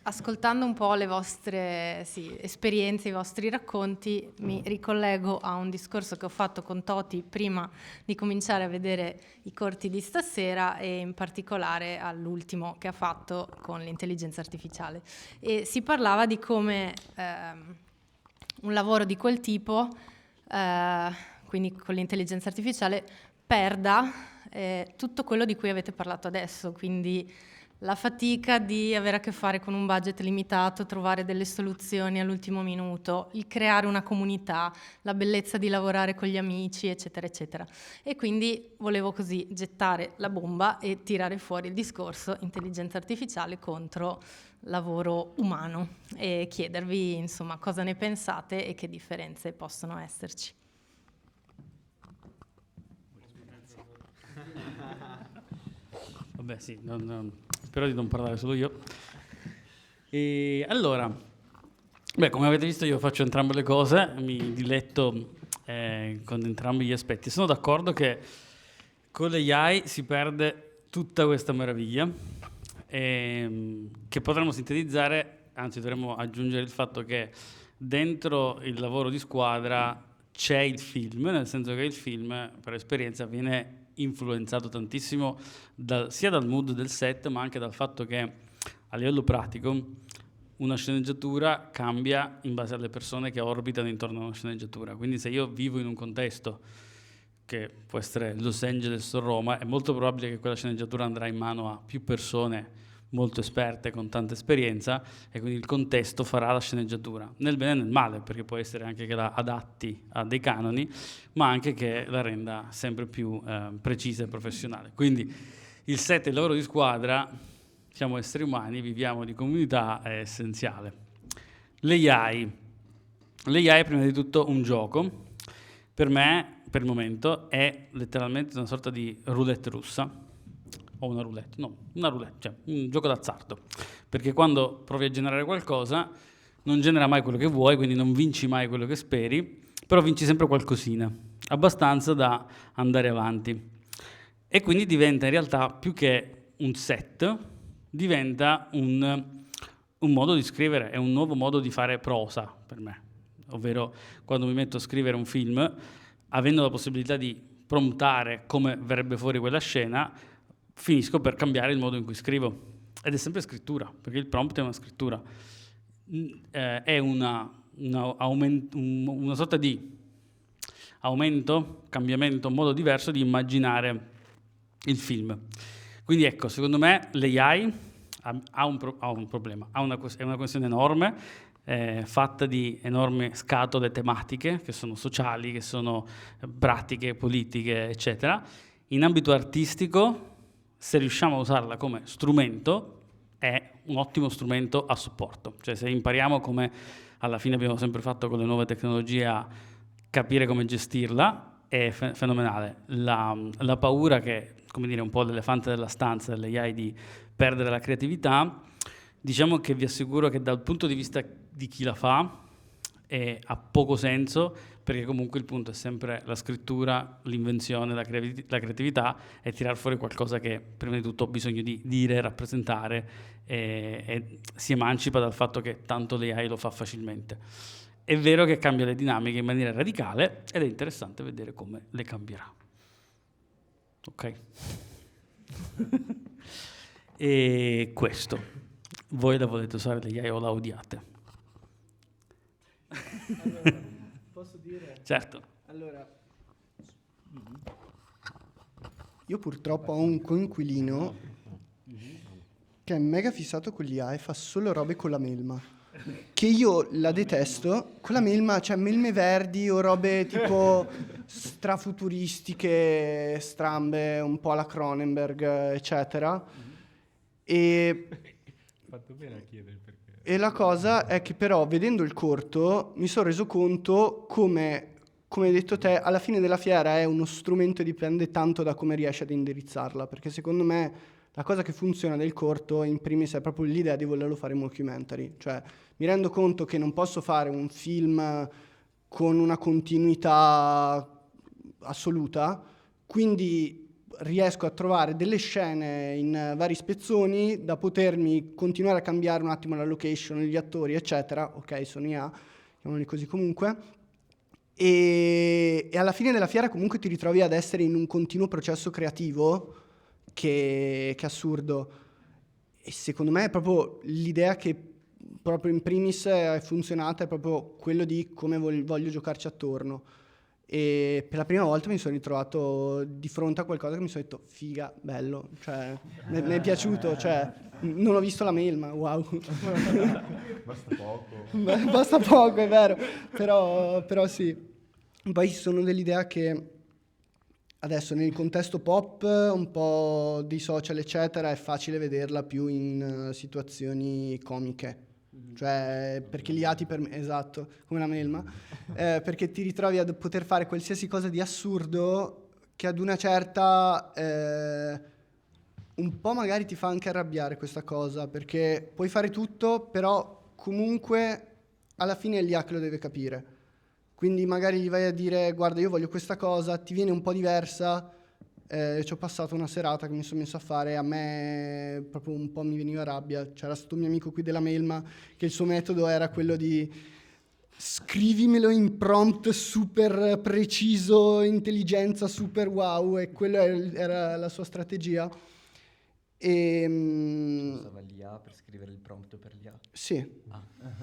Ascoltando un po' le vostre esperienze, i vostri racconti, mi ricollego a un discorso che ho fatto con Toti prima di cominciare a vedere i corti di stasera e in particolare all'ultimo che ha fatto con l'intelligenza artificiale. E si parlava di come un lavoro di quel tipo, quindi con l'intelligenza artificiale, perda tutto quello di cui avete parlato adesso, quindi la fatica di avere a che fare con un budget limitato, trovare delle soluzioni all'ultimo minuto, il creare una comunità, la bellezza di lavorare con gli amici, eccetera, eccetera. E quindi volevo così gettare la bomba e tirare fuori il discorso intelligenza artificiale contro lavoro umano e chiedervi, insomma, cosa ne pensate e che differenze possono esserci. Vabbè, sì, spero di non parlare solo io. E allora, come avete visto io faccio entrambe le cose, mi diletto con entrambi gli aspetti. Sono d'accordo che con le AI si perde tutta questa meraviglia che potremmo sintetizzare, anzi dovremmo aggiungere il fatto che dentro il lavoro di squadra c'è il film, nel senso che il film per esperienza viene influenzato tantissimo sia dal mood del set, ma anche dal fatto che a livello pratico una sceneggiatura cambia in base alle persone che orbitano intorno a una sceneggiatura. Quindi se io vivo in un contesto che può essere Los Angeles o Roma, è molto probabile che quella sceneggiatura andrà in mano a più persone molto esperte, con tanta esperienza, e quindi il contesto farà la sceneggiatura, nel bene e nel male, perché può essere anche che la adatti a dei canoni, ma anche che la renda sempre più precisa e professionale. Quindi il set e il lavoro di squadra, siamo esseri umani, viviamo di comunità, è essenziale. L'AI è prima di tutto un gioco. Per me, per il momento, è letteralmente una sorta di roulette russa, o una roulette, cioè un gioco d'azzardo, perché quando provi a generare qualcosa non genera mai quello che vuoi, quindi non vinci mai quello che speri, però vinci sempre qualcosina, abbastanza da andare avanti. E quindi diventa in realtà, più che un set, diventa un modo di scrivere, è un nuovo modo di fare prosa per me, ovvero quando mi metto a scrivere un film, avendo la possibilità di promptare come verrebbe fuori quella scena, finisco per cambiare il modo in cui scrivo. Ed è sempre scrittura, perché il prompt è una scrittura. È una sorta di aumento, cambiamento, un modo diverso di immaginare il film. Quindi ecco, secondo me l'AI ha un problema, è una questione enorme, fatta di enormi scatole tematiche, che sono sociali, che sono pratiche, politiche, eccetera. In ambito artistico, se riusciamo a usarla come strumento, è un ottimo strumento a supporto. Cioè se impariamo, come alla fine abbiamo sempre fatto con le nuove tecnologie, a capire come gestirla, è fenomenale. La paura che, come dire, un po' l'elefante della stanza dell'AI di perdere la creatività, diciamo che vi assicuro che dal punto di vista di chi la fa ha poco senso, perché comunque il punto è sempre la scrittura, l'invenzione, la creatività, e tirar fuori qualcosa che prima di tutto ho bisogno di dire, rappresentare, e si emancipa dal fatto che tanto l'AI lo fa facilmente. È vero che cambia le dinamiche in maniera radicale ed è interessante vedere come le cambierà. Ok? E questo, voi la volete usare l'AI o la odiate? Allora, posso dire? Certo. Allora, io purtroppo ho un coinquilino che è mega fissato con l'IA e fa solo robe con la melma. Che io la detesto, con la melma, cioè melme verdi o robe tipo strafuturistiche, strambe, un po' alla Cronenberg, eccetera. E Fatto bene a chiedere perché. E la cosa è che però, vedendo il corto, mi sono reso conto come hai detto te, alla fine della fiera è uno strumento e dipende tanto da come riesci ad indirizzarla, perché secondo me la cosa che funziona del corto, in primis, è proprio l'idea di volerlo fare mockumentary. Cioè, mi rendo conto che non posso fare un film con una continuità assoluta, quindi riesco a trovare delle scene in vari spezzoni da potermi continuare a cambiare un attimo la location, gli attori, eccetera. Ok, sono IA, chiamali così comunque. E alla fine della fiera comunque ti ritrovi ad essere in un continuo processo creativo che è assurdo. E secondo me è proprio l'idea che proprio in primis è funzionata, è proprio quello di come voglio giocarci attorno. E per la prima volta mi sono ritrovato di fronte a qualcosa che mi sono detto figa, bello, cioè mi è piaciuto, cioè non ho visto la mail, ma wow. Basta poco. Basta poco, è vero, però sì. Poi sono dell'idea che adesso nel contesto pop, un po' di social eccetera, è facile vederla più in situazioni comiche. Cioè, perché gli ati esatto, come la melma, perché ti ritrovi a poter fare qualsiasi cosa di assurdo che ad una certa un po' magari ti fa anche arrabbiare questa cosa, perché puoi fare tutto, però comunque alla fine è l'IA che lo deve capire. Quindi magari gli vai a dire guarda io voglio questa cosa, ti viene un po' diversa, ci ho passato una serata che mi sono messo a fare, a me proprio un po' mi veniva rabbia. C'era questo mio amico qui della Mailma che il suo metodo era quello di scrivimelo in prompt super preciso, intelligenza super wow, e quella era la sua strategia. Usava l'IA per scrivere il prompt per l'IA? Sì,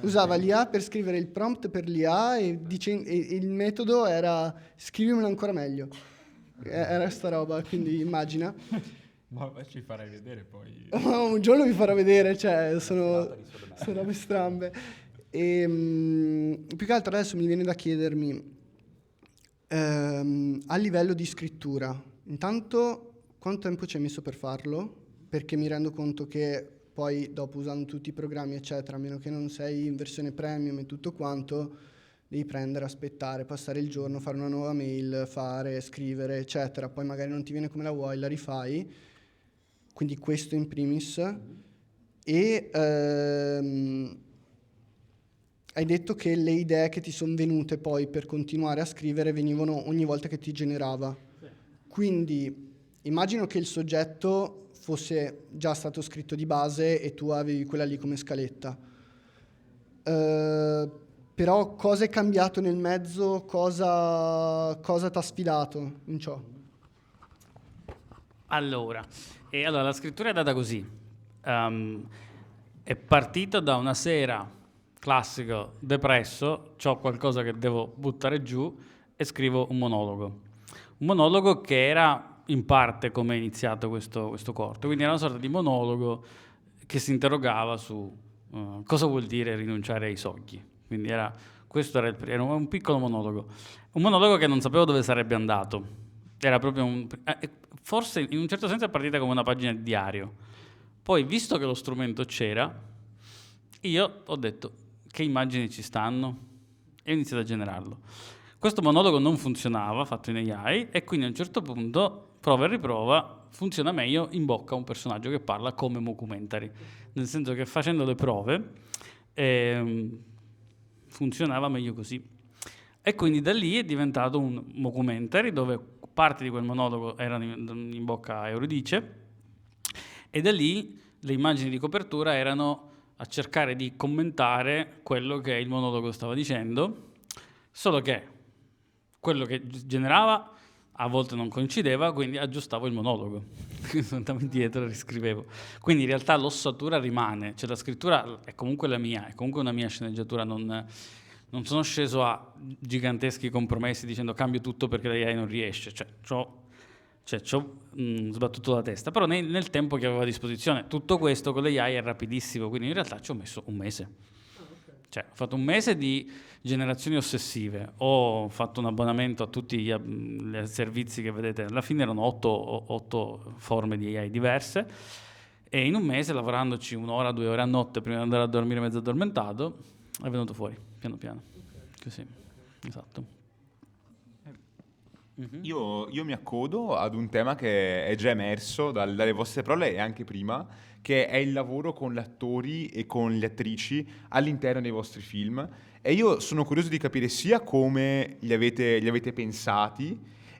usava l'IA per scrivere il prompt per l'IA e il metodo era scrivimelo ancora meglio. Era sta roba, quindi immagina. Ma ci farai vedere poi. Un giorno vi farò vedere, cioè sono robe strambe. Più che altro adesso mi viene da chiedermi a livello di scrittura, intanto quanto tempo ci hai messo per farlo? Perché mi rendo conto che poi dopo usando tutti i programmi eccetera, a meno che non sei in versione premium e tutto quanto, devi prendere, aspettare, passare il giorno, fare una nuova mail, scrivere eccetera, poi magari non ti viene come la vuoi, la rifai, quindi questo in primis. E hai detto che le idee che ti sono venute poi per continuare a scrivere venivano ogni volta che ti generava. Quindi immagino che il soggetto fosse già stato scritto di base e tu avevi quella lì come scaletta. Però cosa è cambiato nel mezzo? Cosa ti ha sfidato in ciò? Allora, la scrittura è andata così. È partita da una sera, classico, depresso, c'ho qualcosa che devo buttare giù e scrivo un monologo. Un monologo che era in parte come è iniziato questo corto, quindi era una sorta di monologo che si interrogava su cosa vuol dire rinunciare ai sogni. Quindi questo era un piccolo monologo che non sapevo dove sarebbe andato. Era proprio forse in un certo senso è partita come una pagina di diario. Poi, visto che lo strumento c'era, io ho detto che immagini ci stanno e ho iniziato a generarlo. Questo monologo non funzionava, fatto in AI, e quindi a un certo punto, prova e riprova, funziona meglio in bocca a un personaggio che parla come mockumentary, nel senso che facendo le prove funzionava meglio così. E quindi da lì è diventato un mockumentary dove parte di quel monologo erano in bocca a Euridice, e da lì le immagini di copertura erano a cercare di commentare quello che il monologo stava dicendo, solo che quello che generava a volte non coincideva, quindi aggiustavo il monologo, andavo indietro e riscrivevo. Quindi in realtà l'ossatura rimane, cioè la scrittura è comunque la mia, è comunque una mia sceneggiatura, non sono sceso a giganteschi compromessi dicendo cambio tutto perché l'AI non riesce, ci ho sbattuto la testa, però nel tempo che avevo a disposizione. Tutto questo con l'AI è rapidissimo, quindi in realtà ci ho messo un mese. Cioè, ho fatto un mese di generazioni ossessive, ho fatto un abbonamento a tutti gli servizi che vedete, alla fine erano 8 forme di AI diverse, e in un mese, lavorandoci 1 ora, 2 ore a notte prima di andare a dormire mezzo addormentato, è venuto fuori, piano piano. Così, esatto. Io mi accodo ad un tema che è già emerso dalle vostre parole e anche prima, che è il lavoro con gli attori e con le attrici all'interno dei vostri film. E io sono curioso di capire sia come li avete pensati,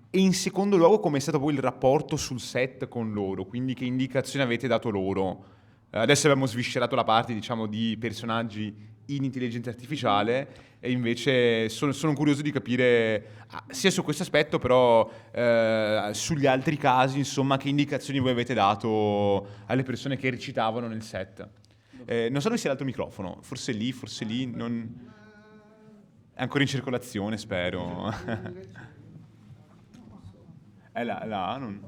e in secondo luogo come è stato poi il rapporto sul set con loro, quindi che indicazioni avete dato loro. Adesso abbiamo sviscerato la parte, diciamo, di personaggi in intelligenza artificiale, e invece sono curioso di capire sia su questo aspetto, però sugli altri casi, insomma, che indicazioni voi avete dato alle persone che recitavano nel set. Non so dove sia l'altro microfono, forse lì, non... è ancora in circolazione, spero. È là, non...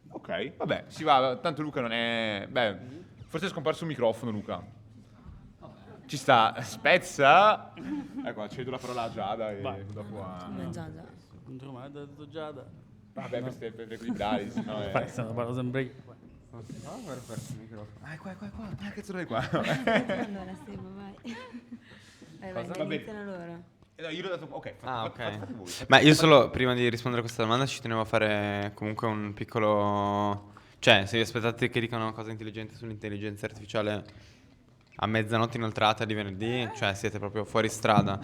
Ok, vabbè, si va, tanto Luca non è... Beh, forse è scomparso un microfono, Luca. Ci sta, spezza. Ecco, cedo la parola a Giada e dopo a... Giada. Vabbè, per equilibrare, sennò è... Fai, stanno parlando sempre io. Guarda perso il microfono. Qua. Cazzo dove qua? Allora, Sebo, vai. Vai, iniziano loro. No, io l'ho dato... Ok, fate voi. Ma io solo, prima di rispondere a questa domanda, ci tenevo a fare comunque un piccolo... Cioè, se vi aspettate che dicano una cosa intelligente sull'intelligenza artificiale a mezzanotte inoltrata di venerdì, cioè siete proprio fuori strada.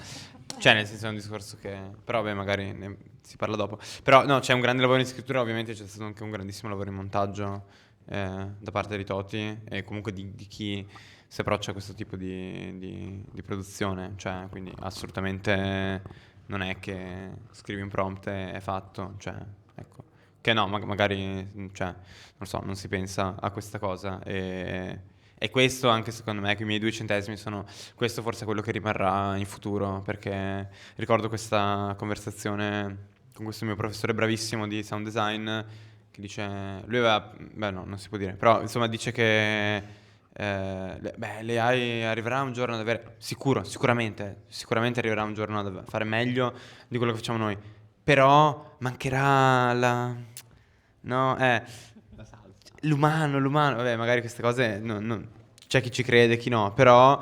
Cioè, nel senso è un discorso che... Però, beh, magari ne si parla dopo. Però, no, c'è un grande lavoro in scrittura, ovviamente c'è stato anche un grandissimo lavoro in montaggio da parte di Toti e comunque di chi si approccia a questo tipo di produzione. Cioè, quindi assolutamente non è che scrivi un prompt e è fatto. Cioè, ecco. Che no, magari, cioè, non so, non si pensa a questa cosa e questo anche secondo me, che i miei 2 centesimi sono, questo forse è quello che rimarrà in futuro, perché ricordo questa conversazione con questo mio professore bravissimo di sound design, che dice, lui aveva, beh no, non si può dire, però insomma dice che l'AI arriverà un giorno ad avere, sicuramente arriverà un giorno ad fare meglio di quello che facciamo noi, però mancherà l'umano, vabbè, magari queste cose c'è chi ci crede, chi no, però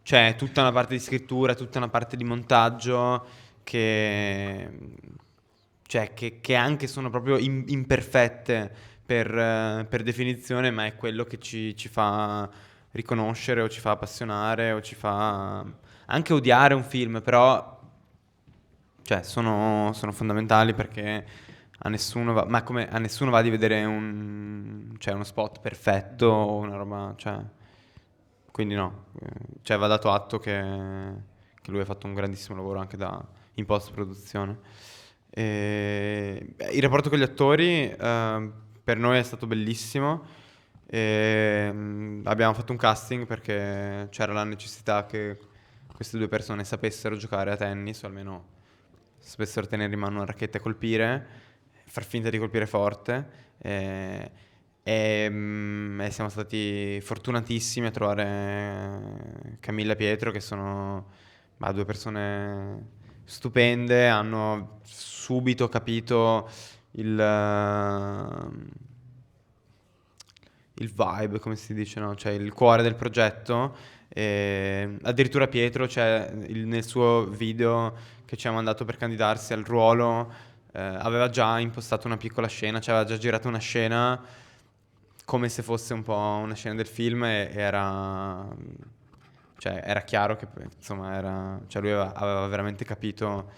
c'è tutta una parte di scrittura, tutta una parte di montaggio che anche sono proprio imperfette per definizione, ma è quello che ci fa riconoscere o ci fa appassionare o ci fa anche odiare un film, però cioè, sono fondamentali perché a nessuno va, ma come a nessuno va di vedere uno spot perfetto o una roba, cioè, quindi no, cioè va dato atto che lui ha fatto un grandissimo lavoro anche in post-produzione. Il rapporto con gli attori per noi è stato bellissimo. Abbiamo fatto un casting perché c'era la necessità che queste 2 persone sapessero giocare a tennis o almeno sapessero tenere in mano una racchetta e colpire, far finta di colpire forte e siamo stati fortunatissimi a trovare Camilla e Pietro, che sono 2 persone stupende, hanno subito capito il vibe, come si dice, no? Cioè il cuore del progetto. Addirittura Pietro, cioè, nel suo video che ci ha mandato per candidarsi al ruolo, aveva già impostato una piccola scena, cioè aveva già girato una scena come se fosse un po' una scena del film e era chiaro che insomma cioè lui aveva veramente capito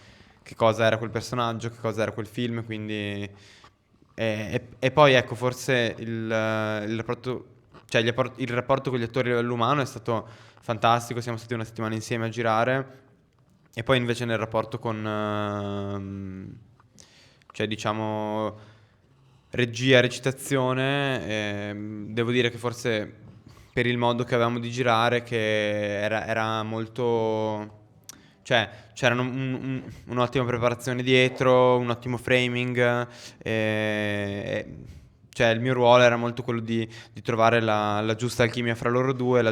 che cosa era quel personaggio, che cosa era quel film, quindi e poi ecco, forse il rapporto, cioè il rapporto con gli attori a livello umano è stato fantastico, siamo stati una settimana insieme a girare e poi invece nel rapporto con cioè diciamo regia, recitazione, devo dire che forse per il modo che avevamo di girare, che era molto... Cioè, c'era un'ottima preparazione dietro, un ottimo framing, cioè il mio ruolo era molto quello di trovare la giusta alchimia fra loro due,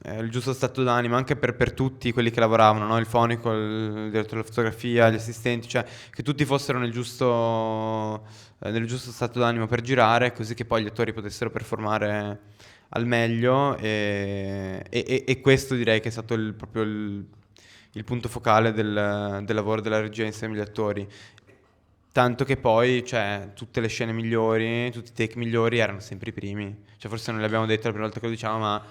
il giusto stato d'animo anche per tutti quelli che lavoravano, no? Il fonico, il direttore della fotografia, gli assistenti, cioè che tutti fossero nel giusto stato d'animo per girare, così che poi gli attori potessero performare al meglio e questo direi che è stato proprio il punto focale del lavoro della regia insieme agli attori. Tanto che poi, cioè, tutte le scene migliori, tutti i take migliori erano sempre i primi. Cioè, forse non l'abbiamo detto la prima volta che lo diciamo, ma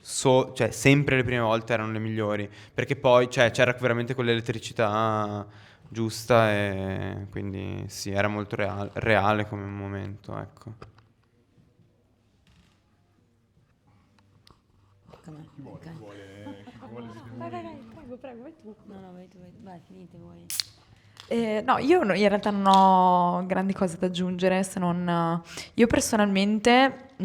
cioè, sempre le prime volte erano le migliori. Perché poi, cioè, c'era veramente quell'elettricità giusta e quindi sì, era molto reale come momento, ecco. Prego, vai tu. No, vai tu, vai, finite voi. No, io in realtà non ho grandi cose da aggiungere, se non io personalmente,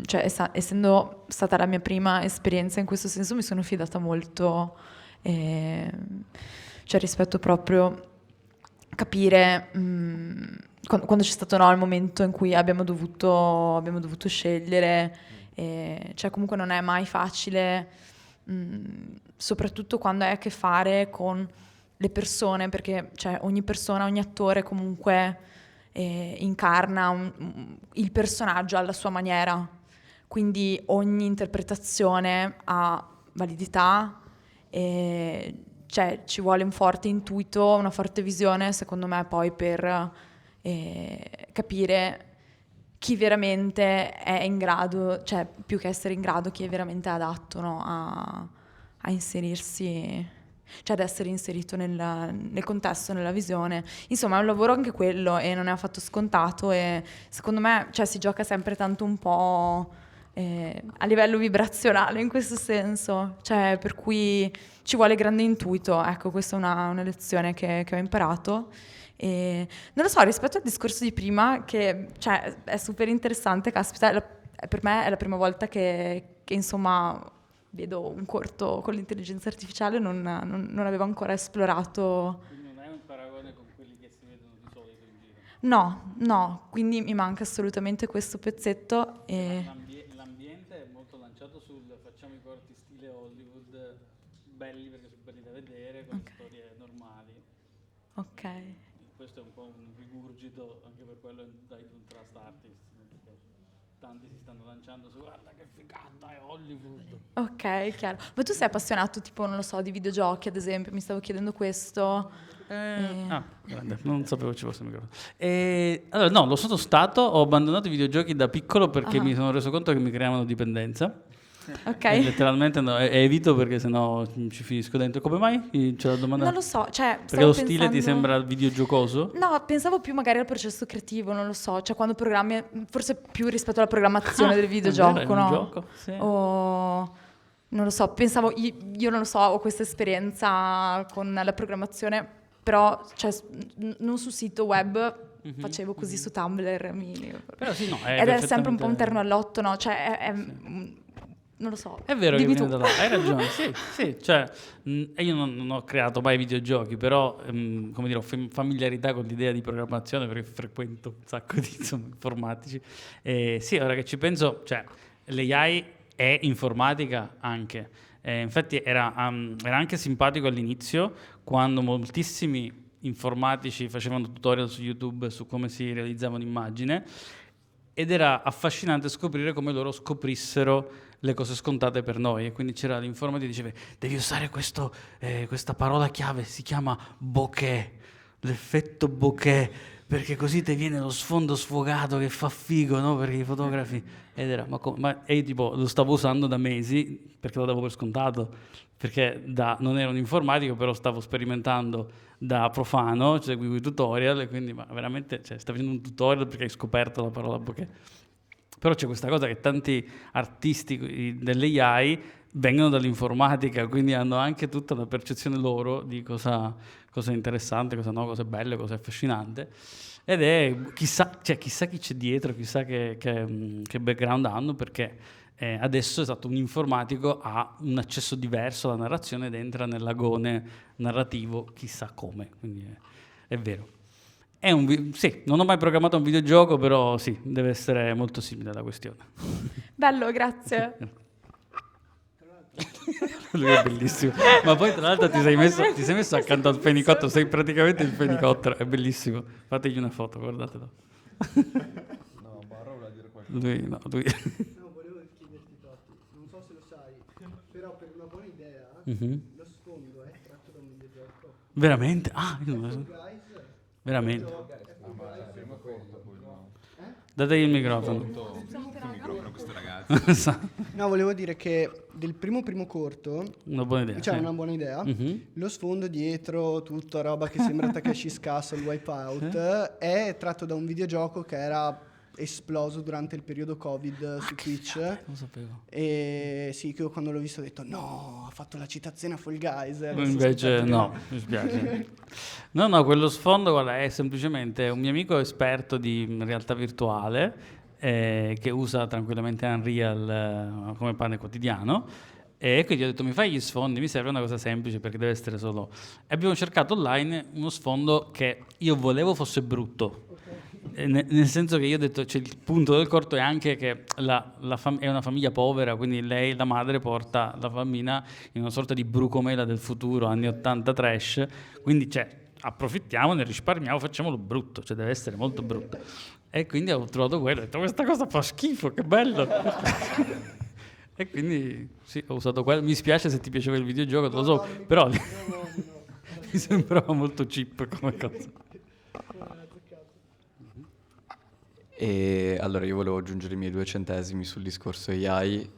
cioè essendo stata la mia prima esperienza in questo senso, mi sono fidata molto, cioè rispetto proprio capire quando c'è stato il momento in cui abbiamo dovuto scegliere, cioè comunque non è mai facile, soprattutto quando hai a che fare con le persone, perché cioè, ogni persona, ogni attore comunque incarna il personaggio alla sua maniera, quindi ogni interpretazione ha validità e cioè, ci vuole un forte intuito, una forte visione secondo me poi per capire chi veramente è in grado, cioè più che essere in grado, chi è veramente adatto, no, a inserirsi, cioè ad essere inserito nel contesto, nella visione. Insomma, è un lavoro anche quello e non è affatto scontato e secondo me, cioè, si gioca sempre tanto un po' a livello vibrazionale in questo senso, cioè per cui ci vuole grande intuito. Ecco, questa è una lezione che ho imparato. E non lo so, rispetto al discorso di prima, che cioè, è super interessante, caspita, per me è la prima volta che insomma vedo un corto con l'intelligenza artificiale, non avevo ancora esplorato. Quindi non è un paragone con quelli che si vedono di solito in giro? No, quindi mi manca assolutamente questo pezzetto. L'ambiente è molto lanciato sul facciamo i corti stile Hollywood, belli perché sono belli da vedere, con storie normali. Ok. Questo è un po' un rigurgito, anche per quello dai contrast artist, perché tanti si stanno lanciando su guarda che figata è Hollywood. Ok, chiaro. Ma tu sei appassionato tipo, non lo so, di videogiochi ad esempio? Mi stavo chiedendo questo. Grande, non sapevo ci fosse il microfono. Allora no, lo sono stato, ho abbandonato i videogiochi da piccolo perché mi sono reso conto che mi creavano dipendenza. Ok. Letteralmente no, evito perché sennò ci finisco dentro. Come mai? C'è la domanda? Non lo so, cioè perché lo stile ti sembra videogiocoso? No, pensavo più magari al processo creativo, non lo so, cioè quando programmi, forse più rispetto alla programmazione del videogioco, è vero, è no? un gioco, sì. O non lo so, pensavo, io non lo so, ho questa esperienza con la programmazione, però cioè, non su sito web. Facevo così su Tumblr. Però sì, no, ed è sempre un po' un terno all'otto, no? Cioè non lo so. È vero che dimmi viene tu. da là, hai ragione, sì, cioè io non ho creato mai videogiochi, però come dire, ho familiarità con l'idea di programmazione perché frequento un sacco di informatici. Sì, ora che ci penso, cioè l'AI è informatica anche. Infatti era anche simpatico all'inizio quando moltissimi informatici facevano tutorial su YouTube su come si realizzava un'immagine ed era affascinante scoprire come loro scoprissero le cose scontate per noi. E quindi c'era l'informatico che diceva devi usare questa parola chiave, si chiama bokeh, l'effetto bokeh, perché così ti viene lo sfondo sfogato che fa figo, no? Perché i fotografi... Ed era, e io tipo lo stavo usando da mesi perché lo davo per scontato, perché non ero un informatico, però stavo sperimentando da profano, cioè seguivo i tutorial e quindi ma veramente stai facendo un tutorial perché hai scoperto la parola bokeh. Però c'è questa cosa che tanti artisti dell'AI vengono dall'informatica, quindi hanno anche tutta la percezione loro di cosa è interessante, cosa no, cosa è bello, cosa è affascinante. Ed è chissà chi c'è dietro, chissà che background hanno, perché adesso un informatico ha un accesso diverso alla narrazione ed entra nell'agone narrativo chissà come, quindi è vero. Sì, non ho mai programmato un videogioco, però sì, deve essere molto simile alla questione. Bello, grazie. Lui è bellissimo. Ma poi tra l'altro ti sei messo accanto al fenicottero, sei praticamente il fenicottero, è bellissimo. Fategli una foto, guardatelo. No, Barra voleva dire qualcosa. Lui. No, volevo chiederti, Totti, non so se lo sai, però per una buona idea lo sfondo è tratto da un videogioco. Veramente? Ah, io non lo so. Veramente. Dategli il microfono. No, volevo dire che del primo corto Una buona idea. c'è sì. una buona idea. Lo sfondo dietro, tutta roba che sembra Takeshi's Castle, Wipeout, è tratto da un videogioco che era esploso durante il periodo Covid su Twitch. Non sapevo. E sì, che io quando l'ho visto ho detto no, ha fatto la citazione a Fall Guys. Invece no, mi spiace. No, quello sfondo guarda, è semplicemente un mio amico esperto di realtà virtuale che usa tranquillamente Unreal come pane quotidiano. E quindi ho detto mi fai gli sfondi, mi serve una cosa semplice perché deve essere solo... E abbiamo cercato online uno sfondo che io volevo fosse brutto. Nel senso che io ho detto, cioè, il punto del corto è anche che è una famiglia povera, quindi lei, la madre, porta la bambina in una sorta di brucomela del futuro, anni 80 trash, quindi approfittiamo, ne risparmiamo, facciamolo brutto, cioè deve essere molto brutto. E quindi ho trovato quello, ho detto questa cosa fa schifo, che bello! E quindi sì, ho usato quello. Mi spiace se ti piaceva il videogioco, lo so, però mi sembrava molto cheap come cosa. E allora io volevo aggiungere i miei 2 centesimi sul discorso AI,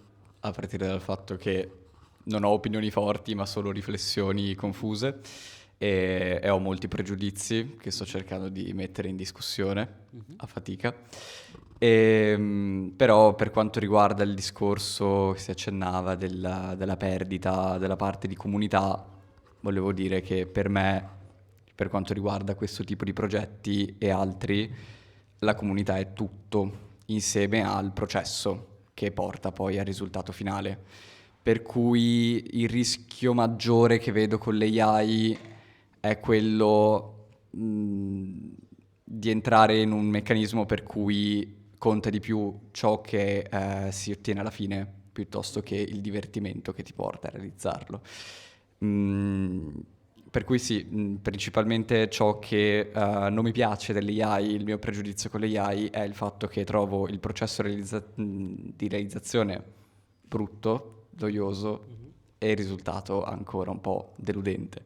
a partire dal fatto che non ho opinioni forti, ma solo riflessioni confuse e ho molti pregiudizi che sto cercando di mettere in discussione a fatica. Però per quanto riguarda il discorso che si accennava della perdita della parte di comunità, volevo dire che per me, per quanto riguarda questo tipo di progetti e altri, la comunità è tutto insieme al processo che porta poi al risultato finale. Per cui il rischio maggiore che vedo con l'AI è quello di entrare in un meccanismo per cui conta di più ciò che si ottiene alla fine piuttosto che il divertimento che ti porta a realizzarlo. Per cui sì, principalmente ciò che non mi piace dell'AI, il mio pregiudizio con l'AI è il fatto che trovo il processo di realizzazione brutto, noioso e il risultato ancora un po' deludente.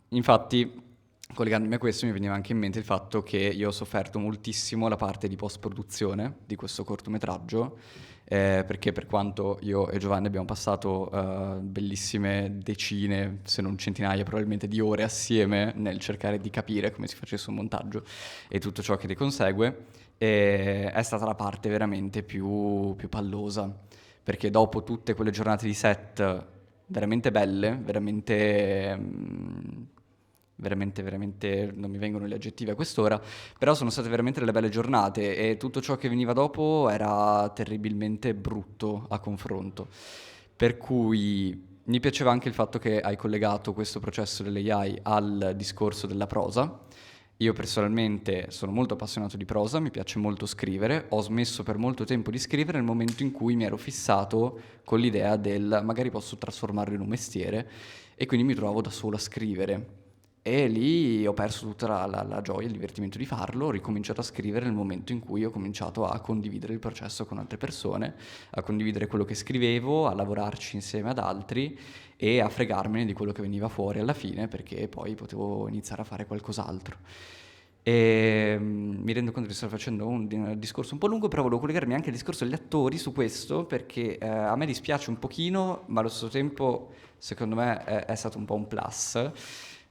Infatti, collegandomi a questo, mi veniva anche in mente il fatto che io ho sofferto moltissimo la parte di post-produzione di questo cortometraggio, perché per quanto io e Giovanni abbiamo passato bellissime decine, se non centinaia probabilmente di ore assieme nel cercare di capire come si facesse un montaggio e tutto ciò che ne consegue, è stata la parte veramente più pallosa, perché dopo tutte quelle giornate di set veramente belle, veramente non mi vengono gli aggettivi a quest'ora, però sono state veramente delle belle giornate e tutto ciò che veniva dopo era terribilmente brutto a confronto. Per cui mi piaceva anche il fatto che hai collegato questo processo dell'AI al discorso della prosa. Io personalmente sono molto appassionato di prosa, mi piace molto scrivere, ho smesso per molto tempo di scrivere nel momento in cui mi ero fissato con l'idea del magari posso trasformarlo in un mestiere e quindi mi trovavo da solo a scrivere. E lì ho perso tutta la gioia, il divertimento di farlo, ho ricominciato a scrivere nel momento in cui ho cominciato a condividere il processo con altre persone, a condividere quello che scrivevo, a lavorarci insieme ad altri e a fregarmene di quello che veniva fuori alla fine, perché poi potevo iniziare a fare qualcos'altro. E mi rendo conto di stare facendo un discorso un po' lungo, però volevo collegarmi anche al discorso degli attori su questo, perché a me dispiace un pochino, ma allo stesso tempo secondo me è stato un po' un plus.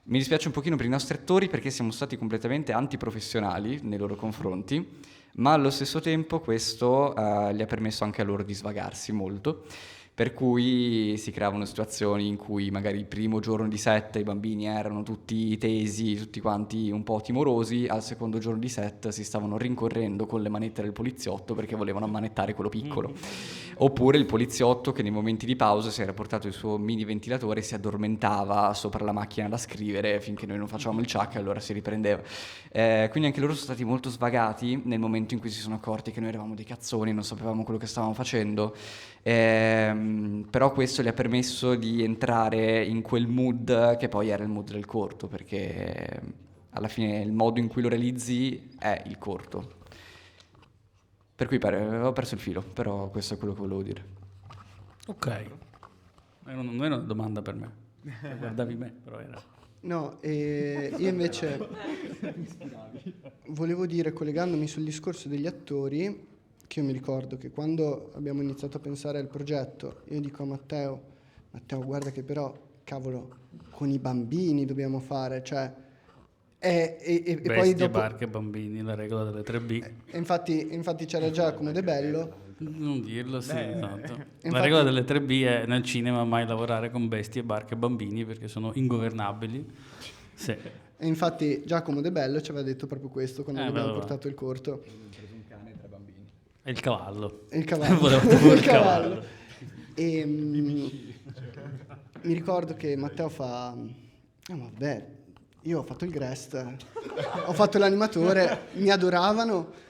Mi dispiace un pochino per i nostri attori perché siamo stati completamente antiprofessionali nei loro confronti, ma allo stesso tempo questo gli ha permesso anche a loro di svagarsi molto, per cui si creavano situazioni in cui magari il primo giorno di set i bambini erano tutti tesi, tutti quanti un po' timorosi, al secondo giorno di set si stavano rincorrendo con le manette del poliziotto perché volevano ammanettare quello piccolo. Oppure il poliziotto che nei momenti di pausa si era portato il suo mini ventilatore e si addormentava sopra la macchina da scrivere finché noi non facevamo il ciak e allora si riprendeva. Quindi anche loro sono stati molto svagati nel momento in cui si sono accorti che noi eravamo dei cazzoni, non sapevamo quello che stavamo facendo. Però questo gli ha permesso di entrare in quel mood che poi era il mood del corto, perché alla fine il modo in cui lo realizzi è il corto. Per cui ho perso il filo, però questo è quello che volevo dire. Ok, non era una domanda per me, guardavi me, però era... No, io invece volevo dire, collegandomi sul discorso degli attori, che io mi ricordo che quando abbiamo iniziato a pensare al progetto, io dico a Matteo, guarda che però, cavolo, con i bambini dobbiamo fare, cioè... E poi dopo... barche, bambini, la regola delle 3B. Infatti c'era Giacomo De Bello. Non dirlo, sì, esatto. La Infatti... regola delle 3B è nel cinema mai lavorare con bestie, barche e bambini perché sono ingovernabili. Sì. E infatti Giacomo De Bello ci aveva detto proprio questo quando abbiamo portato il corto. Ho preso un cane e 3 bambini. E il cavallo. E il cavallo. Volevo il cavallo. E mi ricordo che Matteo fa... vabbè, io ho fatto il Grest, ho fatto l'animatore, mi adoravano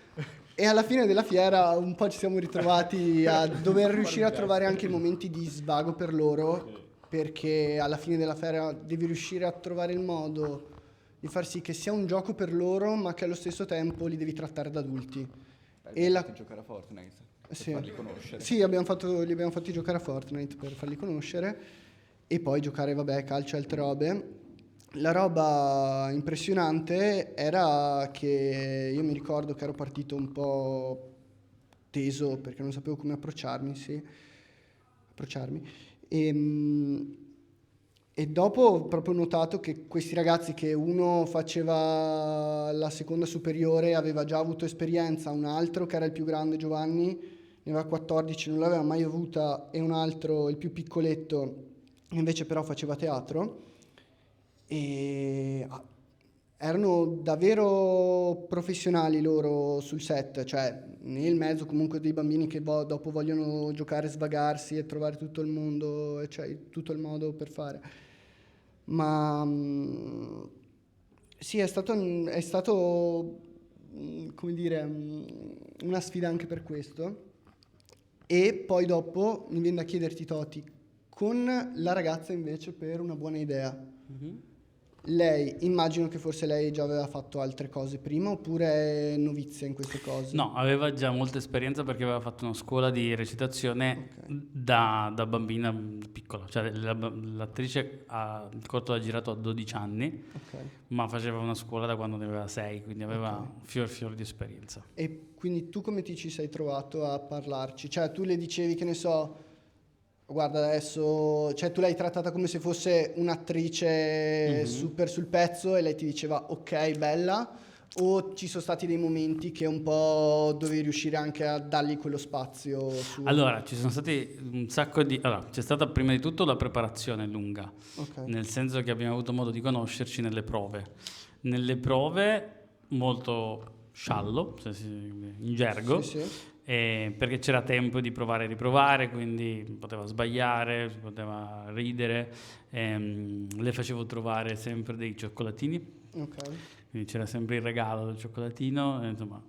e alla fine della fiera un po' ci siamo ritrovati a dover riuscire a trovare anche momenti di svago per loro, perché alla fine della fiera devi riuscire a trovare il modo di far sì che sia un gioco per loro, ma che allo stesso tempo li devi trattare da adulti. E giocare a Fortnite per sì. farli conoscere. Sì, li abbiamo fatti giocare a Fortnite per farli conoscere e poi giocare, calcio e altre robe. La roba impressionante era che io mi ricordo che ero partito un po' teso perché non sapevo come approcciarmi. E dopo ho proprio notato che questi ragazzi, che uno faceva la seconda superiore, aveva già avuto esperienza, un altro che era il più grande, Giovanni, ne aveva 14, non l'aveva mai avuta, e un altro, il più piccoletto, invece però faceva teatro, e erano davvero professionali loro sul set, cioè nel mezzo comunque dei bambini che dopo vogliono giocare, svagarsi e trovare tutto il mondo, cioè tutto il modo per fare. Ma sì, è stato come dire, una sfida anche per questo. E poi dopo mi viene da chiederti, Toti, con la ragazza invece, per una buona idea. Lei, immagino che forse lei già aveva fatto altre cose prima, oppure è novizia in queste cose? No, aveva già molta esperienza perché aveva fatto una scuola di recitazione da bambina piccola. Cioè l'attrice il corto l'ha girato a 12 anni, ma faceva una scuola da quando ne aveva 6, quindi aveva fior di esperienza. E quindi tu come ti ci sei trovato a parlarci? Cioè tu le dicevi, che ne so, guarda adesso, cioè tu l'hai trattata come se fosse un'attrice super sul pezzo e lei ti diceva ok, bella, o ci sono stati dei momenti che un po' dovevi riuscire anche a dargli quello spazio suo? Allora, ci sono stati un sacco di... Allora, c'è stata prima di tutto la preparazione lunga, nel senso che abbiamo avuto modo di conoscerci nelle prove. Nelle prove molto sciallo, in gergo, perché c'era tempo di provare e riprovare, quindi poteva sbagliare, si poteva ridere, le facevo trovare sempre dei cioccolatini, quindi c'era sempre il regalo del cioccolatino, insomma,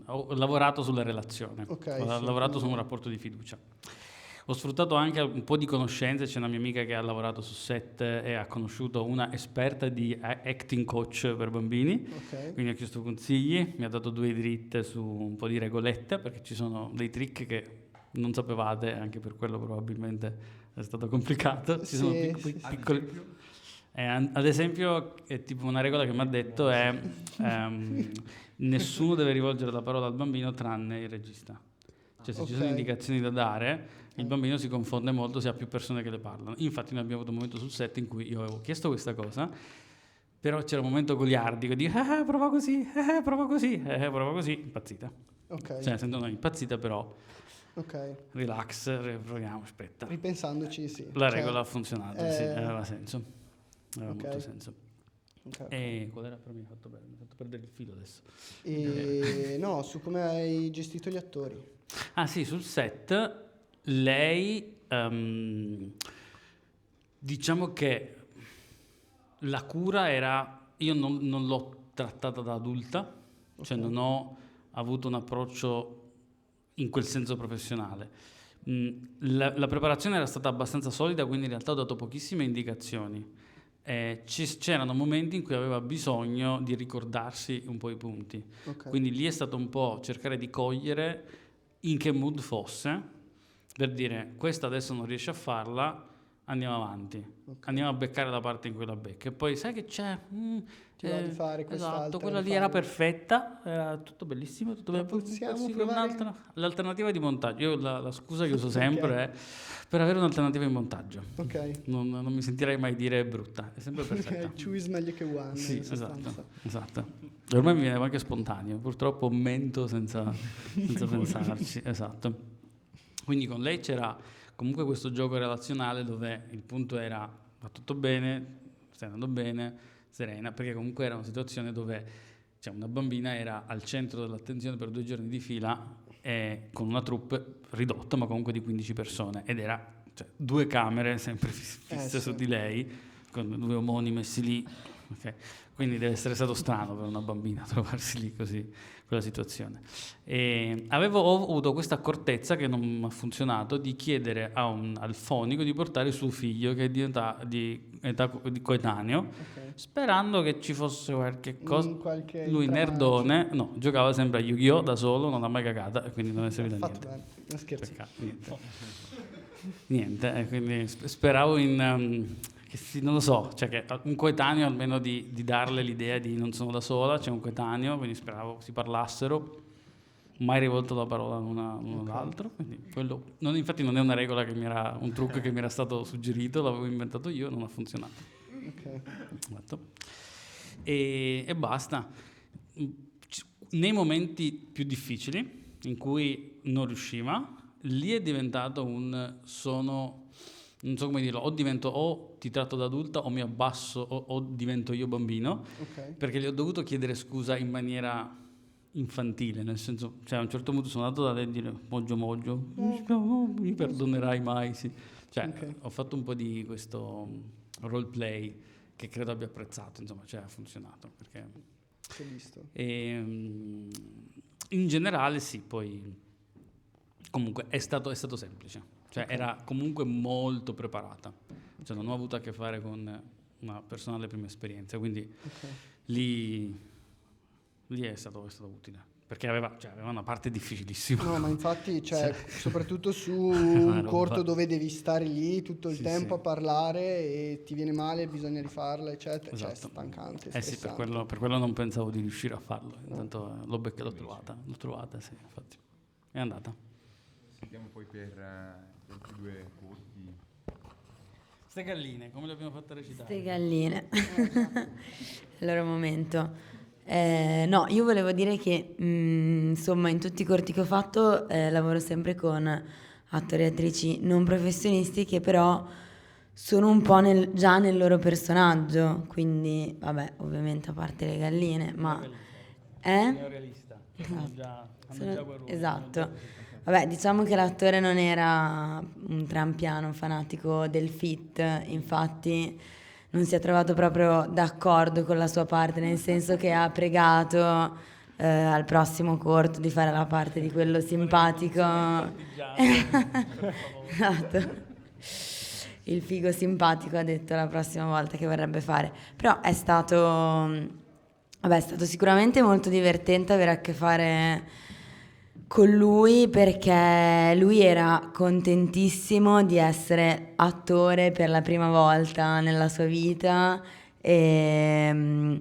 ho lavorato sulla relazione, ho lavorato su un rapporto di fiducia. Ho sfruttato anche un po' di conoscenze, c'è una mia amica che ha lavorato su set e ha conosciuto una esperta di acting coach per bambini, quindi ho chiesto consigli, mi ha dato 2 dritte su un po' di regolette, perché ci sono dei trick che non sapevate, anche per quello probabilmente è stato complicato. Ci sono piccoli... ad esempio, è tipo una regola che mi ha detto è nessuno deve rivolgere la parola al bambino tranne il regista. Cioè se ci sono indicazioni da dare, il bambino si confonde molto se ha più persone che le parlano. Infatti noi abbiamo avuto un momento sul set in cui io avevo chiesto questa cosa, però c'era un momento goliardico di prova così, prova così, prova così, impazzita. Cioè sento noi impazzita, però relax, proviamo, aspetta. Ripensandoci, sì. La regola ha funzionato, sì, aveva senso, aveva molto senso. E qual era? Però mi ha fatto perdere il filo adesso. No, su come hai gestito gli attori. Ah sì, sul set lei, diciamo che la cura era, io non l'ho trattata da adulta, cioè non ho avuto un approccio in quel senso professionale. La preparazione era stata abbastanza solida, quindi in realtà ho dato pochissime indicazioni. C'erano momenti in cui aveva bisogno di ricordarsi un po' i punti, quindi lì è stato un po' cercare di cogliere in che mood fosse, per dire questa adesso non riesce a farla, andiamo avanti, andiamo a beccare la parte in cui la becca, e poi sai che c'è? Ti va di fare quest'altra, esatto, quella lì era perfetta, era tutto bellissimo, tutto bene. Possiamo provare l'alternativa di montaggio. Io la scusa che uso sempre è per avere un'alternativa in montaggio. Non mi sentirei mai dire è brutta, è sempre perfetta. Choose meglio che one. Sì, esatto. Ormai mi viene anche spontaneo, purtroppo mento senza pensarci, esatto. Quindi con lei c'era comunque questo gioco relazionale dove il punto era va tutto bene, stai andando bene, serena, perché comunque era una situazione dove una bambina era al centro dell'attenzione per 2 giorni di fila, con una troupe ridotta ma comunque di 15 persone, ed era 2 camere sempre fisse su di lei, con 2 omoni messi lì, quindi deve essere stato strano per una bambina trovarsi lì così, quella situazione. E ho avuto questa accortezza, che non ha funzionato, di chiedere al fonico di portare suo figlio, che è di età coetaneo, sperando che ci fosse qualche cosa. Lui nerdone, no, giocava sempre a Yu-Gi-Oh! Da solo, non ha mai cagata, e quindi non è servito a niente. Scherzo. Niente, quindi speravo che non lo so, cioè che un coetaneo almeno di darle l'idea di non sono da sola, c'è un coetaneo, quindi speravo si parlassero, mai rivolto la parola l'uno all'altro, quindi quello, infatti non è una regola un trucco che mi era stato suggerito, l'avevo inventato io, non ha funzionato. Esatto. E basta. Nei momenti più difficili, in cui non riusciva, lì è diventato non so come dirlo, o ti tratto da adulta o mi abbasso o divento io bambino, perché gli ho dovuto chiedere scusa in maniera infantile, nel senso, cioè a un certo punto sono andato da lei a dire Moggio, non mi perdonerai mai, sì. Cioè ho fatto un po' di questo roleplay che credo abbia apprezzato, insomma, cioè ha funzionato, perché in generale sì, poi comunque è stato semplice. Cioè era comunque molto preparata, cioè non ho avuto a che fare con una persona alle prime esperienze, quindi lì è stato utile, perché aveva una parte difficilissima. No, ma infatti, soprattutto su un corto dove devi stare lì tutto il tempo a parlare e ti viene male, bisogna rifarla, eccetera, cioè è stancante, sì, per quello non pensavo di riuscire a farlo, intanto l'ho trovata, sì, infatti, è andata. Andiamo poi per altri 2 corti. Ste galline, come le abbiamo fatte recitare? Ste galline. Il loro momento. No, io volevo dire che insomma in tutti i corti che ho fatto lavoro sempre con attori e attrici non professionisti che però sono un po' già nel loro personaggio, quindi vabbè, ovviamente a parte le galline, ma Neorealista. Esatto. Vabbè, diciamo che l'attore non era un trampiano fanatico del fit, infatti non si è trovato proprio d'accordo con la sua parte, nel senso che ha pregato al prossimo corto di fare la parte di quello simpatico. Esatto. Il figo simpatico ha detto la prossima volta che vorrebbe fare. Però è stato sicuramente molto divertente avere a che fare con lui, perché lui era contentissimo di essere attore per la prima volta nella sua vita e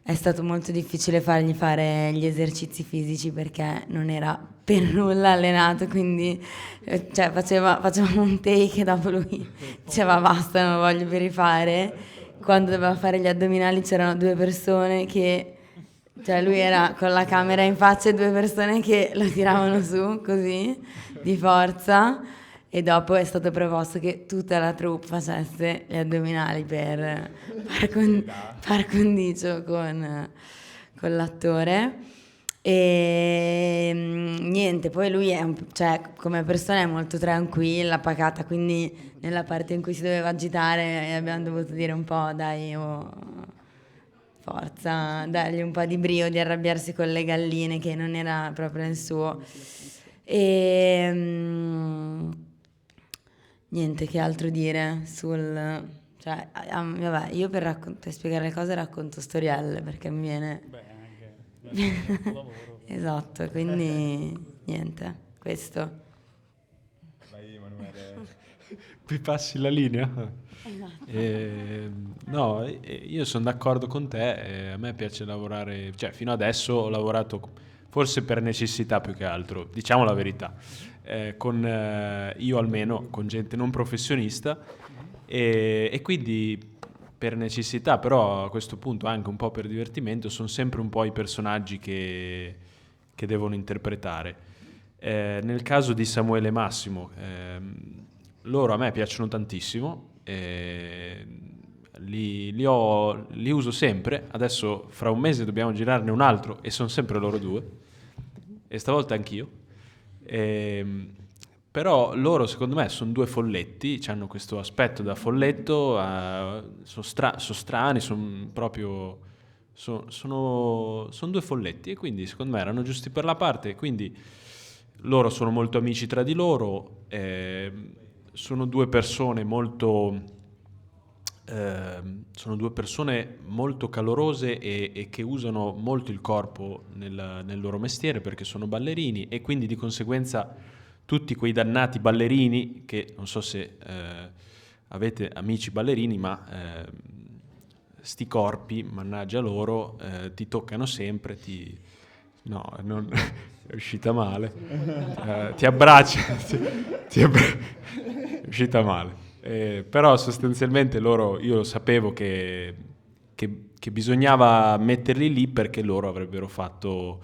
è stato molto difficile fargli fare gli esercizi fisici perché non era per nulla allenato, quindi facevamo un take e dopo lui diceva basta, non lo voglio più rifare. Quando doveva fare gli addominali c'erano 2 persone che lui era con la camera in faccia e 2 persone che lo tiravano su così di forza, e dopo è stato proposto che tutta la troupe facesse gli addominali per par condicio con l'attore. E niente, poi lui come persona è molto tranquilla, pacata, quindi nella parte in cui si doveva agitare abbiamo dovuto dire un po' dai, forza, dargli un po' di brio, di arrabbiarsi con le galline, che non era proprio il suo. E niente, che altro dire vabbè, io per spiegare le cose racconto storielle, perché mi viene... Esatto, quindi niente, questo. Vai Emanuele. Qui passi la linea? Esatto. No, io sono d'accordo con te, a me piace lavorare, cioè fino adesso ho lavorato forse per necessità più che altro, diciamo la verità, io almeno con gente non professionista e quindi per necessità, però a questo punto anche un po' per divertimento, sono sempre un po' i personaggi che devono interpretare. Nel caso di Samuele e Massimo, loro a me piacciono tantissimo, li uso sempre. Adesso fra un mese dobbiamo girarne un altro e sono sempre loro 2, e stavolta anch'io. Però loro secondo me sono 2 folletti, hanno questo aspetto da folletto, sono strani, sono 2 folletti, e quindi secondo me erano giusti per la parte. Quindi loro sono molto amici tra di loro, sono 2 persone molto calorose e che usano molto il corpo nel loro mestiere, perché sono ballerini, e quindi di conseguenza tutti quei dannati ballerini che non so se avete amici ballerini, ma sti corpi, mannaggia loro, ti toccano sempre, no, non... è uscita male, ti abbraccia, è uscita male. Però sostanzialmente io sapevo che bisognava metterli lì perché loro avrebbero fatto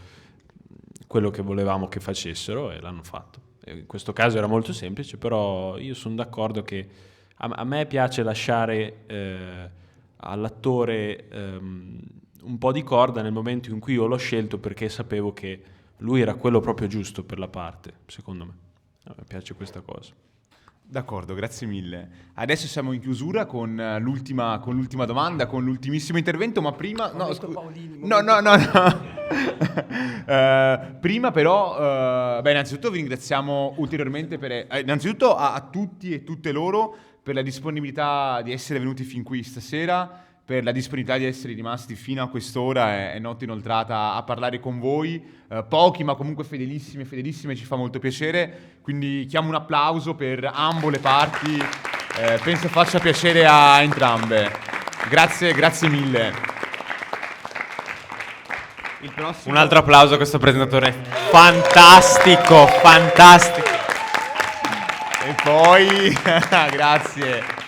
quello che volevamo che facessero e l'hanno fatto. In questo caso era molto semplice, però io sono d'accordo che a me piace lasciare all'attore un po' di corda nel momento in cui io l'ho scelto, perché sapevo che lui era quello proprio giusto per la parte, secondo me. A me piace questa cosa. D'accordo, grazie mille. Adesso siamo in chiusura con l'ultima domanda, con l'ultimissimo intervento, ma prima... Prima però, innanzitutto vi ringraziamo ulteriormente innanzitutto a tutti e tutte loro per la disponibilità di essere venuti fin qui stasera, per la disponibilità di essere rimasti fino a quest'ora e notte inoltrata a parlare con voi, pochi ma comunque fedelissimi e fedelissime, ci fa molto piacere, quindi chiamo un applauso per ambo le parti, penso faccia piacere a entrambe. Grazie mille. Un altro applauso a questo presentatore fantastico. E poi, grazie.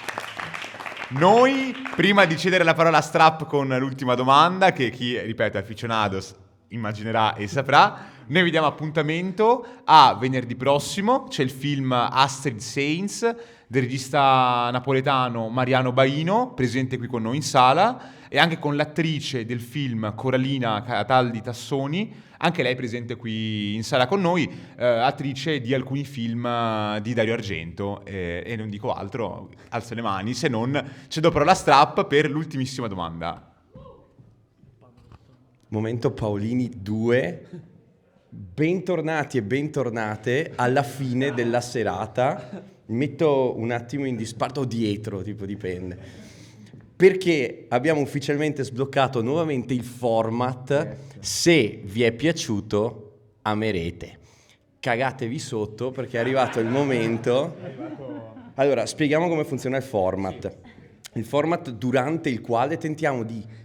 Noi, prima di cedere la parola a Strap con l'ultima domanda, che chi, ripeto, è aficionados immaginerà e saprà, noi vi diamo appuntamento a venerdì prossimo. C'è il film Astrid Saints del regista napoletano Mariano Baino, presente qui con noi in sala, e anche con l'attrice del film Coralina Cataldi Tassoni, anche lei presente qui in sala con noi, attrice di alcuni film di Dario Argento, e non dico altro, alzo le mani, se non cedo però la Strap per l'ultimissima domanda. Momento Paolini 2, bentornati e bentornate alla fine della serata. Mi metto un attimo in disparte o dietro, tipo dipende, perché abbiamo ufficialmente sbloccato nuovamente il format. Se vi è piaciuto, amerete. Cagatevi sotto perché è arrivato il momento. Allora, spieghiamo come funziona il format. Il format durante il quale tentiamo di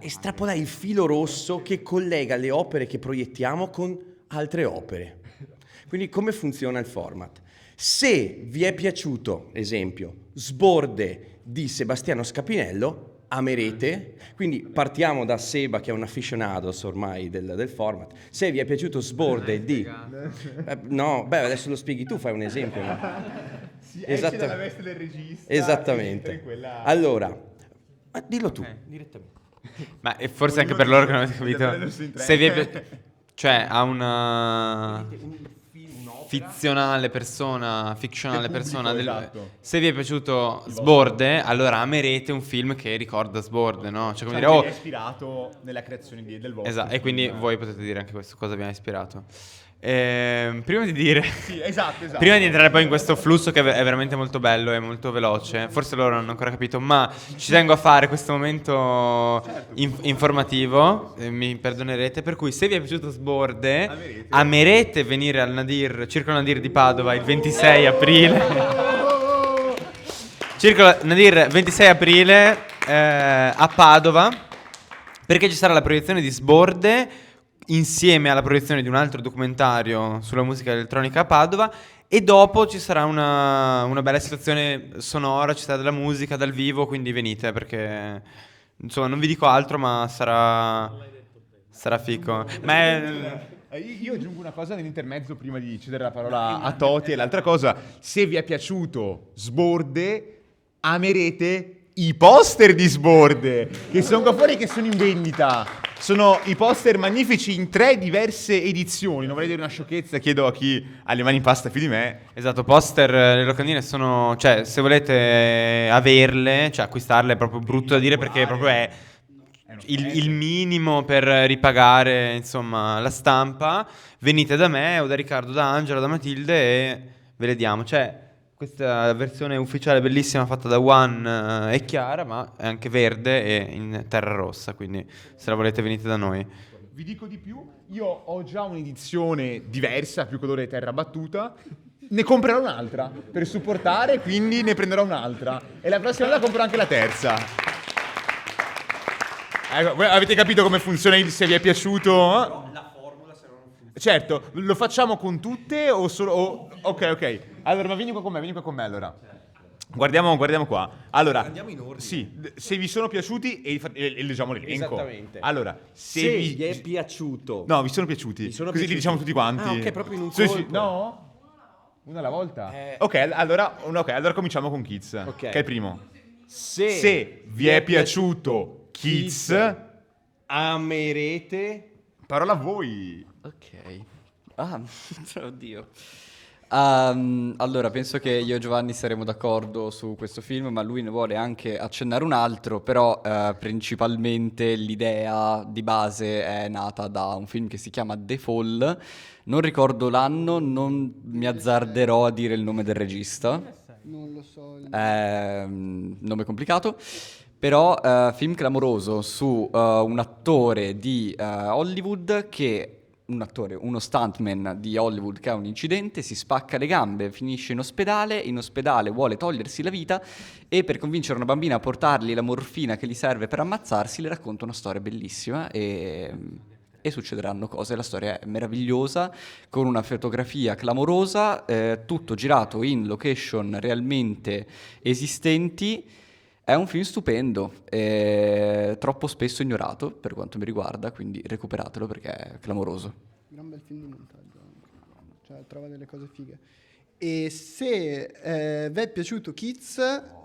estrapolare il filo rosso che collega le opere che proiettiamo con altre opere. Quindi come funziona il format? Se vi è piaciuto, esempio, Sborde di Sebastiano Scapinello, amerete. Quindi partiamo da Seba, che è un aficionados ormai del format. Se vi è piaciuto Sborde di... no, beh, adesso lo spieghi tu, fai un esempio. No? Esce dalla veste del regista. Esattamente. Allora, ma dillo tu, direttamente. Ma e forse anche per loro che non avete capito. Se vi è cioè ha una fictionale persona esatto. Se vi è piaciuto Sborde, allora amerete un film che ricorda Sborde, no? Cioè come dire, è ispirato nella creazione del vostro. Esatto, e quindi voi potete dire anche questo, cosa vi ha ispirato. Prima di dire esatto. Prima di entrare poi in questo flusso che è veramente molto bello e molto veloce, forse loro non hanno ancora capito, ma ci tengo a fare questo momento informativo, mi perdonerete, per cui se vi è piaciuto Sborde, amerete venire al Circolo Nadir di Padova il 26 aprile. Circolo Nadir 26 aprile a Padova, perché ci sarà la proiezione di Sborde insieme alla proiezione di un altro documentario sulla musica elettronica a Padova, e dopo ci sarà una bella situazione sonora, ci sarà della musica dal vivo, quindi venite, perché insomma non vi dico altro, ma sarà fico. Io aggiungo una cosa nell'intermezzo prima di cedere la parola a Toti, e l'altra cosa, se vi è piaciuto Sborde, amerete i poster di Sborde, che sono qua fuori, che sono in vendita. Sono i poster magnifici in 3 diverse edizioni. Non vorrei dire una sciocchezza, chiedo a chi ha le mani in pasta più di me. Esatto, poster, le locandine sono, cioè se volete averle, cioè acquistarle, è proprio brutto da dire, perché proprio è il minimo per ripagare, insomma, la stampa. Venite da me o da Riccardo, da Angela, da Matilde e ve le diamo. Cioè, questa versione ufficiale bellissima fatta da Juan è chiara, ma è anche verde e in terra rossa, quindi se la volete venite da noi. Vi dico di più, io ho già un'edizione diversa, più colore terra battuta, ne comprerò un'altra per supportare, quindi ne prenderò un'altra. E la prossima volta comprerò anche la terza. Ecco, voi avete capito come funziona, se vi è piaciuto? La formula se non funziona. Certo, lo facciamo con tutte o solo... ok. Allora, ma vieni qua con me allora. Guardiamo qua. Allora, andiamo in ordine. Sì, se vi sono piaciuti e leggiamo l'elenco. Esattamente. Allora, se vi è piaciuto. No, vi sono piaciuti. Così piaciuti. li diciamo tutti quanti. Ah, ok, proprio in un Sì, colpo. no? Una alla volta? Ok, allora cominciamo con Kids, Ok. che è il primo. Se vi è piaciuto Kids, amerete. parola a voi. Ok. Oddio. Allora, penso che io e Giovanni saremo d'accordo su questo film, ma lui ne vuole anche accennare un altro, però principalmente l'idea di base è nata da un film che si chiama The Fall. Non ricordo l'anno, non mi azzarderò a dire il nome del regista. Non lo so. Nome complicato. Però film clamoroso su un attore di Hollywood uno stuntman di Hollywood che ha un incidente, si spacca le gambe, finisce in ospedale vuole togliersi la vita e per convincere una bambina a portargli la morfina che gli serve per ammazzarsi le racconta una storia bellissima e succederanno cose. La storia è meravigliosa, con una fotografia clamorosa, tutto girato in location realmente esistenti. È un film stupendo, troppo spesso ignorato per quanto mi riguarda, quindi recuperatelo perché è clamoroso. Gran bel film di montaggio anche. Cioè, trova delle cose fighe. E se vi è piaciuto Kids,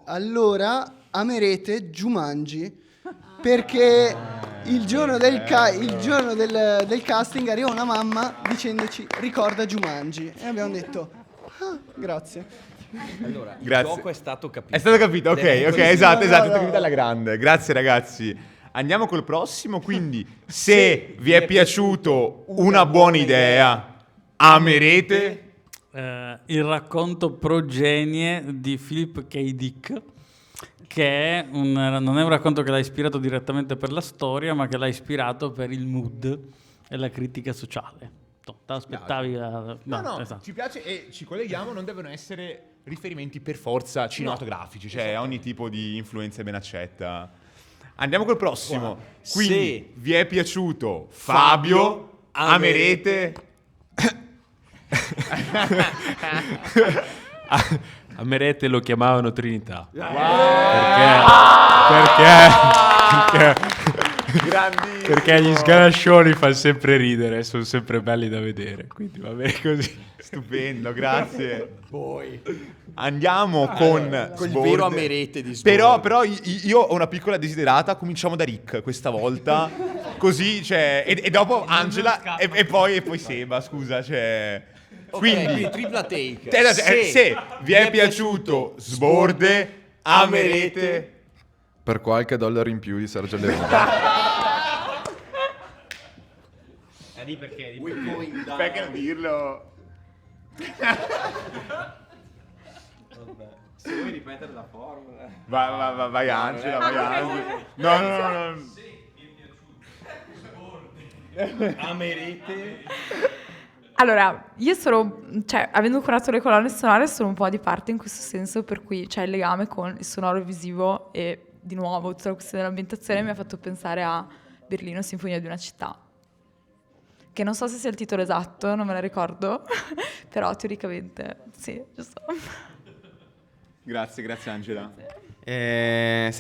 allora amerete Jumanji, perché il giorno del casting arriva una mamma dicendoci ricorda Jumanji. E abbiamo detto, grazie. Allora, Grazie. il gioco è stato capito. È stato capito, ok, esatto, è stato capito alla grande. Grazie ragazzi. Andiamo col prossimo, quindi se vi è piaciuto Una buona idea, amerete il racconto Progenie di Philip K. Dick, che non è un racconto che l'ha ispirato direttamente per la storia, ma che l'ha ispirato per il mood e la critica sociale. Te l'aspettavi? No, esatto. ci piace e ci colleghiamo, non devono essere riferimenti per forza cinematografici, cioè ogni tipo di influenza è ben accetta. Andiamo col prossimo. Quindi, se vi è piaciuto Fabio, amerete... Amerete lo chiamavano Trinità. Perché gli sganascioni fanno sempre ridere, sono sempre belli da vedere, quindi va bene così. Stupendo, grazie. Andiamo con il Sborde. vero amerete di Sborde. Però io ho una piccola desiderata, cominciamo da Rick questa volta, così, cioè, e dopo Angela e poi Seba, scusa, cioè... Quindi tripla take. Se vi è piaciuto Sborde, amerete... Per qualche dollaro in più di Sergio Leone. Perché non dirlo? Se vuoi ripetere la formula. Vai Angela, vai Angela. No. Amerete. Allora, io avendo curato le colonne sonore, sono un po' di parte in questo senso, per cui c'è il legame con il sonoro visivo e di nuovo tutta la questione dell'ambientazione mi ha fatto pensare a Berlino, Sinfonia di una città, che non so se sia il titolo esatto, non me la ricordo, però teoricamente sì, giusto. Grazie Angela. Se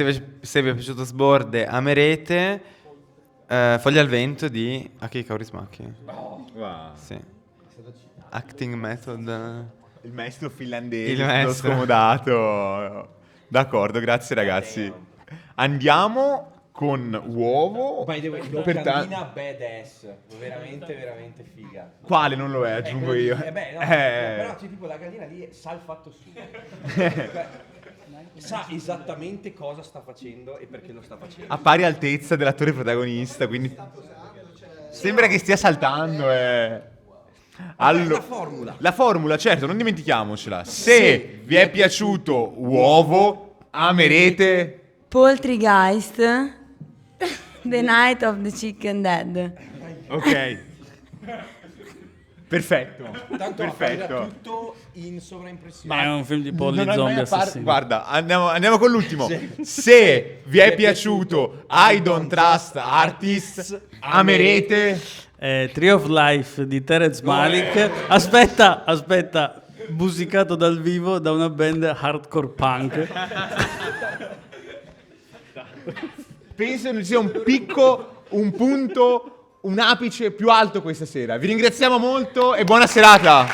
vi è piaciuto Sborde, amerete Foglia al vento di Aki Kaurismäki. Wow. Sì. Acting method. Il maestro finlandese, Il maestro. scomodato. D'accordo, grazie ragazzi. Andiamo con Uovo. By the way, locandina badass, veramente figa. Quale non lo è, aggiungo io. Però c'è tipo la gallina lì sa il fatto suo. Sa esattamente cosa sta facendo e perché lo sta facendo. A pari altezza dell'attore protagonista, quindi sembra che stia saltando. Allora, la formula, certo, non dimentichiamocela. Se vi è piaciuto Uovo, amerete Poltergeist, The Night of the Chicken Dead. Ok. Perfetto. Tanto apparirà tutto in sovraimpressione. Ma è un film di polli Non hai zombie mai assassini. Guarda, andiamo con l'ultimo. Se vi è piaciuto I Don't Trust Artists, amerete Tree of Life di Terence Malick. Aspetta, musicato dal vivo da una band hardcore punk. penso che sia un picco, un punto, un apice più alto questa sera. Vi ringraziamo molto e buona serata.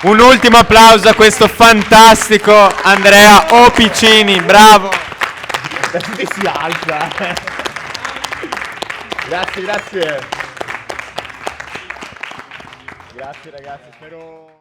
Un ultimo applauso a questo fantastico Andrea Opicini, bravo! La gente si alza. Grazie. Grazie ragazzi, spero...